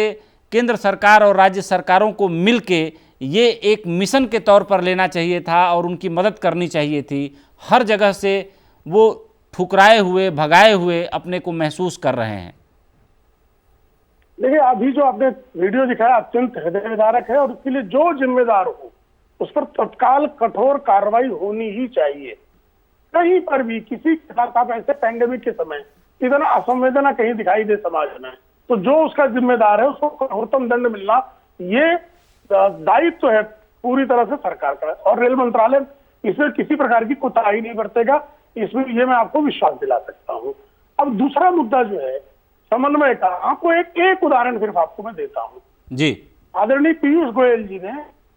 केंद्र सरकार और राज्य सरकारों को मिलके ये एक मिशन के तौर पर लेना चाहिए था और उनकी मदद करनी चाहिए थी, हर जगह से वो ठुकराए हुए, भगाए हुए अपने को महसूस कर रहे हैं। देखिए, अभी जो आपने वीडियो दिखाया अत्यंत हृदय विदारक है और उसके लिए जो जिम्मेदार हो उस पर तत्काल कठोर कार्रवाई होनी ही चाहिए। कहीं पर भी किसी के साथ आप ऐसे पैंडेमिक के समय इतना असंवेदना कहीं दिखाई दे समाज में, तो जो उसका जिम्मेदार है उसको कठोरतम दंड मिलना ये दायित्व है पूरी तरह से सरकार का, और रेल मंत्रालय इसमें किसी प्रकार की कोताही नहीं बरतेगा, इसमें ये मैं आपको विश्वास दिला सकता हूँ। अब दूसरा मुद्दा जो है समन्वय का, आपको एक उदाहरण सिर्फ आपको मैं देता हूँ जी। आदरणीय पीयूष गोयल जी ने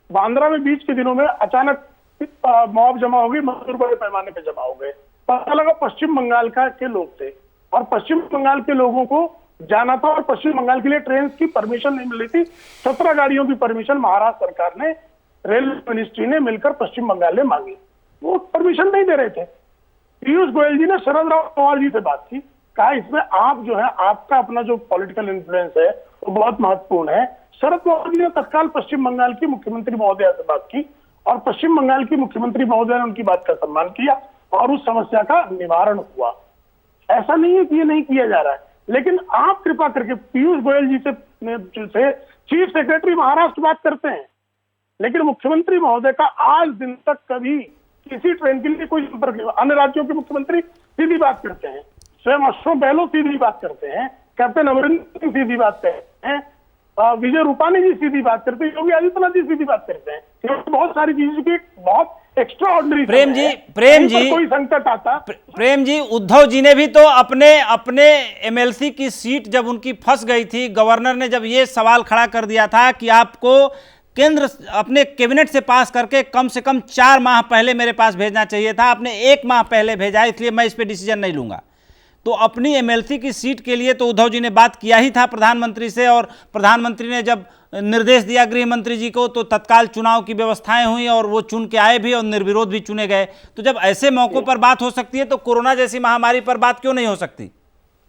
बांद्रा में बीच के दिनों में अचानक मॉब जमा हो गई, मजदूर बड़े पैमाने पे जमा हो गए। पता लगा पश्चिम बंगाल के लोग थे और पश्चिम बंगाल के लोगों को जाना था और पश्चिम बंगाल के लिए ट्रेन की परमिशन नहीं मिल रही थी। 17 गाड़ियों की परमिशन महाराष्ट्र सरकार ने, रेल मिनिस्ट्री ने मिलकर पश्चिम बंगाल ने मांगी, वो परमिशन नहीं दे रहे थे। पीयूष गोयल जी ने शरद राव पवार जी से बात की, कहा इसमें आप जो है आपका अपना जो पॉलिटिकल इन्फ्लुएंस है वो बहुत महत्वपूर्ण है। शरद पवार जी ने तत्काल पश्चिम बंगाल की मुख्यमंत्री महोदया से बात की और पश्चिम बंगाल की मुख्यमंत्री महोदया ने उनकी बात का सम्मान किया और उस समस्या का निवारण हुआ। ऐसा नहीं है कि ये नहीं किया जा रहा है, लेकिन आप कृपा करके पीयूष गोयल जी से चीफ सेक्रेटरी महाराष्ट्र बात करते हैं, लेकिन मुख्यमंत्री महोदय का आज दिन तक कभी किसी ट्रेन के लिए कोई संपर्क नहीं। अन्य राज्यों के मुख्यमंत्री सीधी बात करते हैं, स्वयं अशोक गहलोत सीधी बात करते हैं, कैप्टन अमरिंदर सिंह सीधी बात करते हैं, विजय रूपानी जी सीधी बात करते हैं, योगी आदित्यनाथ जी सीधी बात करते हैं। बहुत सारी चीजों की बहुत एक्स्ट्रा ऑर्डिनरी प्रेम जी कोई संकट आता। प्रेम जी, उद्धव जी ने भी तो अपने एमएलसी की सीट जब उनकी फंस गई थी, गवर्नर ने जब ये सवाल खड़ा कर दिया था कि आपको केंद्र अपने कैबिनेट से पास करके कम से कम 4 माह पहले मेरे पास भेजना चाहिए था, आपने 1 माह पहले भेजा, इसलिए मैं इस पे डिसीजन नहीं लूंगा। तो अपनी एमएलसी की सीट के लिए तो उद्धव जी ने बात किया ही था प्रधानमंत्री से, और प्रधानमंत्री ने जब निर्देश दिया गृह मंत्री जी को तो तत्काल चुनाव की व्यवस्थाएं हुई और वो चुन के आए भी और निर्विरोध भी चुने गए। तो जब ऐसे मौकों पर बात हो सकती है तो कोरोना जैसी महामारी पर बात क्यों नहीं हो सकती?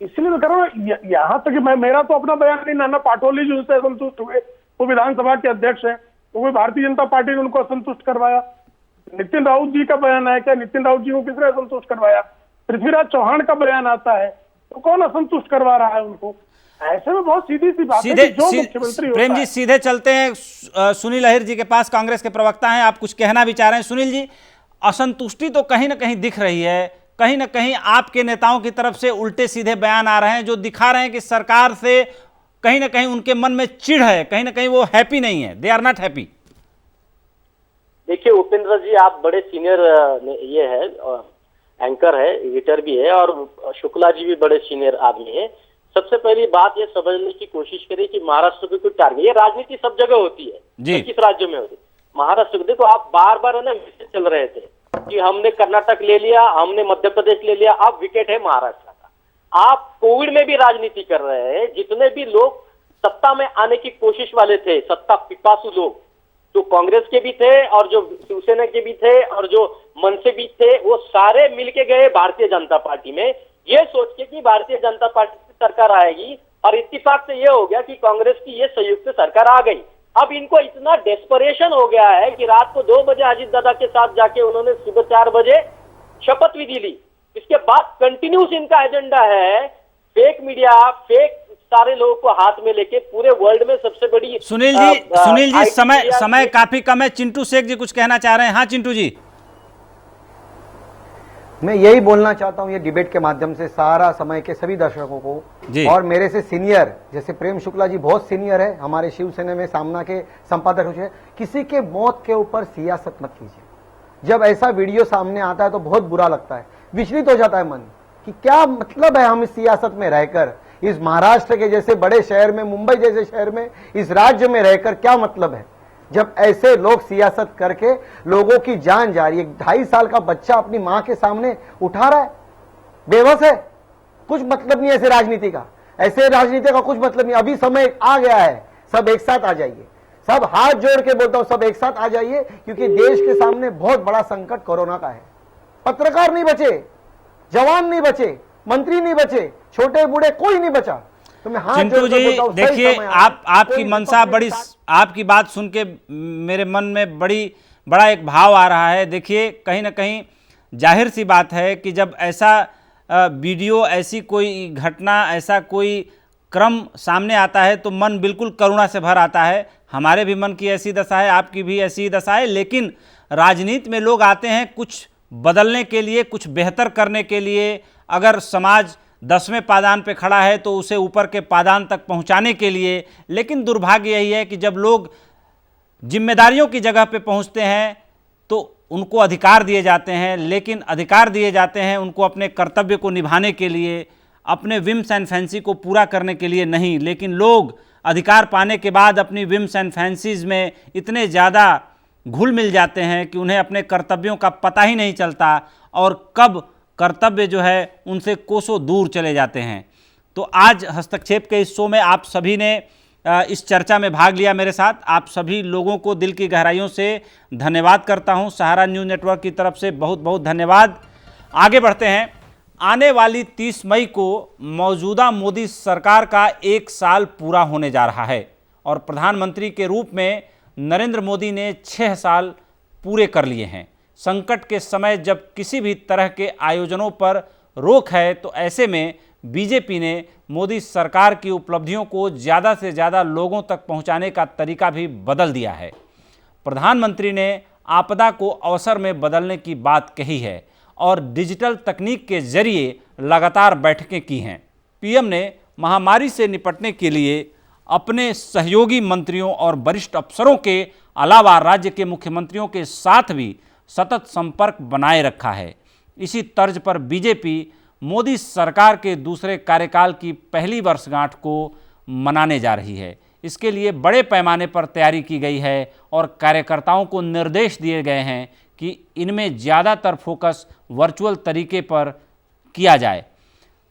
इसलिए मैं कह रहा हूँ, यहाँ तक मेरा तो अपना बयान नहीं, नाना पाटोली जी उनसे असंतुष्ट हुए, वो विधानसभा के अध्यक्ष हैं, तो वो भारतीय जनता पार्टी ने उनको असंतुष्ट करवाया। नितिन राउत जी का बयान आया, क्या नितिन राउत जी को किसने असंतुष्ट करवाया? पृथ्वीराज चौहान का बयान आता है, तो कौन असंतुष्ट करवा रहा है उनको? ऐसे में बहुत सीधी सी बात है कि जो मुख्यमंत्री प्रेम जी सीधे चलते हैं सुनील अहिर जी के पास, कांग्रेस के प्रवक्ता हैं, आप कुछ कहना भी चाह रहे हैं। सुनील जी, असंतुष्टि तो कहीं ना कहीं दिख रही है, कहीं ना कहीं आपके नेताओं की तरफ से उल्टे सीधे बयान आ रहे हैं जो दिखा रहे हैं कि सरकार से कहीं ना कहीं उनके मन में चिढ़ है, कहीं ना कहीं वो हैप्पी नहीं है, दे आर नॉट हैप्पी। देखिए उपेंद्र जी, आप बड़े सीनियर ये है, एंकर है, एडिटर भी है, और शुक्ला जी भी बड़े सीनियर आदमी है। सबसे पहली बात ये समझने की कोशिश करें कि महाराष्ट्र की कोई टारगेट, ये राजनीति सब जगह होती है, किस राज्यों में होती है। महाराष्ट्र देखो, आप बार बार है ना विकेट चल रहे थे कि हमने कर्नाटक ले लिया, हमने मध्य प्रदेश ले लिया, अब विकेट है महाराष्ट्र का। आप कोविड में भी राजनीति कर रहे हैं। जितने भी लोग सत्ता में आने की कोशिश वाले थे, सत्ता पिपासु लोग, जो कांग्रेस के भी थे और जो शिवसेना के भी थे और जो मन से भी थे, वो सारे मिलके गए भारतीय जनता पार्टी में, ये सोच के कि भारतीय जनता पार्टी की सरकार आएगी, और इत्तेफाक से ये हो गया कि कांग्रेस की ये संयुक्त सरकार आ गई। अब इनको इतना डेस्परेशन हो गया है कि रात को 2 बजे अजीत दादा के साथ जाके उन्होंने सुबह 4 बजे शपथ विधि ली इसके बाद कंटिन्यूस इनका एजेंडा है फेक मीडिया, फेक सारे लोगों को हाथ में लेके पूरे वर्ल्ड में सबसे बड़ी। सुनील जी समय काफी कम है। चिंटू शेख जी कुछ कहना चाह रहे हैं। हाँ चिंटू जी, मैं यही बोलना चाहता हूं ये डिबेट के माध्यम से सारा समय के सभी दर्शकों को, और मेरे से सीनियर जैसे प्रेम शुक्ला जी बहुत सीनियर है, हमारे शिवसेना में सामना के संपादक है, किसी के मौत के ऊपर सियासत मत कीजिए। जब ऐसा वीडियो सामने आता है तो बहुत बुरा लगता है, विचलित हो जाता है मन कि क्या मतलब है हम इस सियासत में रहकर, इस महाराष्ट्र के जैसे बड़े शहर में, मुंबई जैसे शहर में, इस राज्य में रहकर क्या मतलब है जब ऐसे लोग सियासत करके लोगों की जान जा रही है। 2.5 साल का बच्चा अपनी मां के सामने उठा रहा है, बेबस है, कुछ मतलब नहीं ऐसे राजनीति का, ऐसे राजनीति का कुछ मतलब नहीं। अभी समय आ गया है, सब एक साथ आ जाइए, सब हाथ जोड़ के बोलता हूं, सब एक साथ आ जाइए, क्योंकि देश के सामने बहुत बड़ा संकट कोरोना का है। पत्रकार नहीं बचे, जवान नहीं बचे, मंत्री नहीं बचे, छोटे बूढ़े कोई नहीं बचा। तो मैं हाथ चिंटू जी देखिए, आपकी मनसा बड़ी, आपकी बात सुन के मेरे मन में बड़ा एक भाव आ रहा है। देखिए कहीं ना कहीं जाहिर सी बात है कि जब ऐसा वीडियो, ऐसी कोई घटना, ऐसा कोई क्रम सामने आता है तो मन बिल्कुल करुणा से भर आता है। हमारे भी मन की ऐसी दशा है, आपकी भी ऐसी दशा है। लेकिन राजनीति में लोग आते हैं कुछ बदलने के लिए, कुछ बेहतर करने के लिए। अगर समाज 10वें पादान पे खड़ा है तो उसे ऊपर के पादान तक पहुंचाने के लिए। लेकिन दुर्भाग्य यही है कि जब लोग जिम्मेदारियों की जगह पे पहुंचते हैं तो उनको अधिकार दिए जाते हैं, लेकिन अधिकार दिए जाते हैं उनको अपने कर्तव्य को निभाने के लिए, अपने विम्स एंड फैंसी को पूरा करने के लिए नहीं। लेकिन लोग अधिकार पाने के बाद अपनी विम्स एंड फैंसीज में इतने ज़्यादा घुल मिल जाते हैं कि उन्हें अपने कर्तव्यों का पता ही नहीं चलता और कब कर्तव्य जो है उनसे कोसों दूर चले जाते हैं। तो आज हस्तक्षेप के इस शो में आप सभी ने इस चर्चा में भाग लिया मेरे साथ। आप सभी लोगों को दिल की गहराइयों से धन्यवाद करता हूं। सहारा न्यूज़ नेटवर्क की तरफ से बहुत बहुत धन्यवाद। आगे बढ़ते हैं। आने वाली 30 मई को मौजूदा मोदी सरकार का 1 साल पूरा होने जा रहा है और प्रधानमंत्री के रूप में नरेंद्र मोदी ने 6 साल पूरे कर लिए हैं। संकट के समय जब किसी भी तरह के आयोजनों पर रोक है तो ऐसे में बीजेपी ने मोदी सरकार की उपलब्धियों को ज़्यादा से ज़्यादा लोगों तक पहुंचाने का तरीका भी बदल दिया है। प्रधानमंत्री ने आपदा को अवसर में बदलने की बात कही है और डिजिटल तकनीक के जरिए लगातार बैठकें की हैं। पीएम ने महामारी से निपटने के लिए अपने सहयोगी मंत्रियों और वरिष्ठ अफसरों के अलावा राज्य के मुख्यमंत्रियों के साथ भी सतत संपर्क बनाए रखा है। इसी तर्ज पर बीजेपी मोदी सरकार के दूसरे कार्यकाल की पहली वर्षगांठ को मनाने जा रही है। इसके लिए बड़े पैमाने पर तैयारी की गई है और कार्यकर्ताओं को निर्देश दिए गए हैं कि इनमें ज़्यादातर फोकस वर्चुअल तरीके पर किया जाए।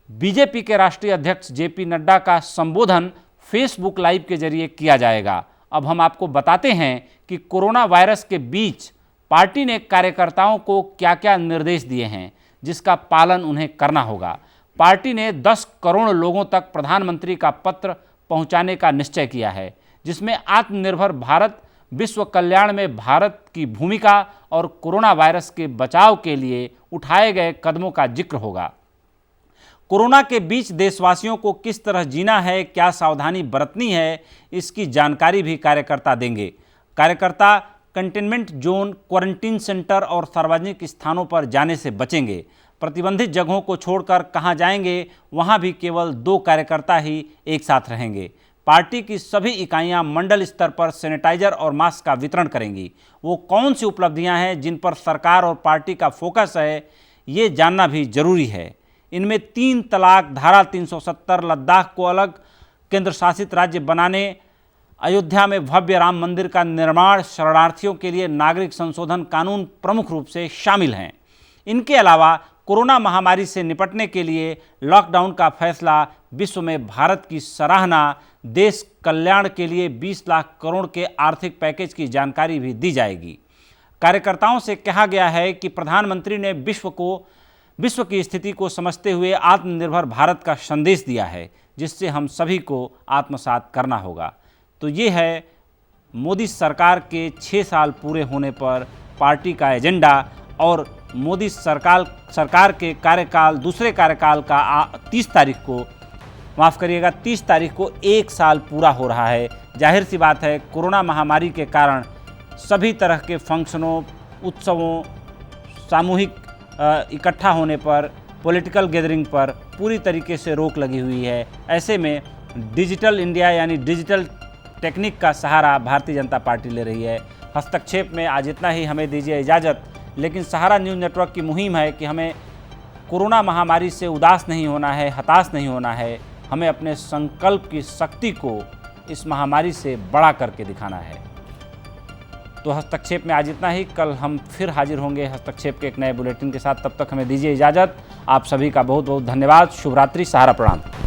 बीजेपी के राष्ट्रीय अध्यक्ष जेपी नड्डा का संबोधन फेसबुक लाइव के जरिए किया जाएगा। अब हम आपको बताते हैं कि कोरोना वायरस के बीच पार्टी ने कार्यकर्ताओं को क्या क्या निर्देश दिए हैं जिसका पालन उन्हें करना होगा। पार्टी ने 10 करोड़ लोगों तक प्रधानमंत्री का पत्र पहुंचाने का निश्चय किया है, जिसमें आत्मनिर्भर भारत, विश्व कल्याण में भारत की भूमिका और कोरोना वायरस के बचाव के लिए उठाए गए कदमों का जिक्र होगा। कोरोना के बीच देशवासियों को किस तरह जीना है, क्या सावधानी बरतनी है, इसकी जानकारी भी कार्यकर्ता देंगे। कार्यकर्ता कंटेनमेंट जोन, क्वारंटीन सेंटर और सार्वजनिक स्थानों पर जाने से बचेंगे। प्रतिबंधित जगहों को छोड़कर कहां जाएंगे वहां भी केवल 2 कार्यकर्ता ही एक साथ रहेंगे। पार्टी की सभी इकाइयां मंडल स्तर पर सैनिटाइजर और मास्क का वितरण करेंगी। वो कौन सी उपलब्धियां हैं जिन पर सरकार और पार्टी का फोकस है, ये जानना भी जरूरी है। इनमें 3 तलाक, धारा 370, लद्दाख को अलग केंद्र शासित राज्य बनाने, अयोध्या में भव्य राम मंदिर का निर्माण, शरणार्थियों के लिए नागरिक संशोधन कानून प्रमुख रूप से शामिल हैं। इनके अलावा कोरोना महामारी से निपटने के लिए लॉकडाउन का फैसला, विश्व में भारत की सराहना, देश कल्याण के लिए 20 लाख करोड़ के आर्थिक पैकेज की जानकारी भी दी जाएगी। कार्यकर्ताओं से कहा गया है कि प्रधानमंत्री ने विश्व की स्थिति को समझते हुए आत्मनिर्भर भारत का संदेश दिया है, जिससे हम सभी को आत्मसात करना होगा। तो ये है मोदी सरकार के 6 साल पूरे होने पर पार्टी का एजेंडा और मोदी सरकार के कार्यकाल, दूसरे कार्यकाल का 30 तारीख को, माफ़ करिएगा 30 तारीख को 1 साल पूरा हो रहा है। जाहिर सी बात है कोरोना महामारी के कारण सभी तरह के फंक्शनों, उत्सवों, सामूहिक इकट्ठा होने पर, पॉलिटिकल गैदरिंग पर पूरी तरीके से रोक लगी हुई है। ऐसे में डिजिटल इंडिया यानी डिजिटल टेक्निक का सहारा भारतीय जनता पार्टी ले रही है। हस्तक्षेप में आज इतना ही, हमें दीजिए इजाज़त। लेकिन सहारा न्यूज़ नेटवर्क की मुहिम है कि हमें कोरोना महामारी से उदास नहीं होना है, हताश नहीं होना है। हमें अपने संकल्प की शक्ति को इस महामारी से बड़ा करके दिखाना है। तो हस्तक्षेप में आज इतना ही। कल हम फिर हाजिर होंगे हस्तक्षेप के एक नए बुलेटिन के साथ। तब तक हमें दीजिए इजाज़त। आप सभी का बहुत बहुत धन्यवाद। शुभ रात्रि। सहारा प्रणाम।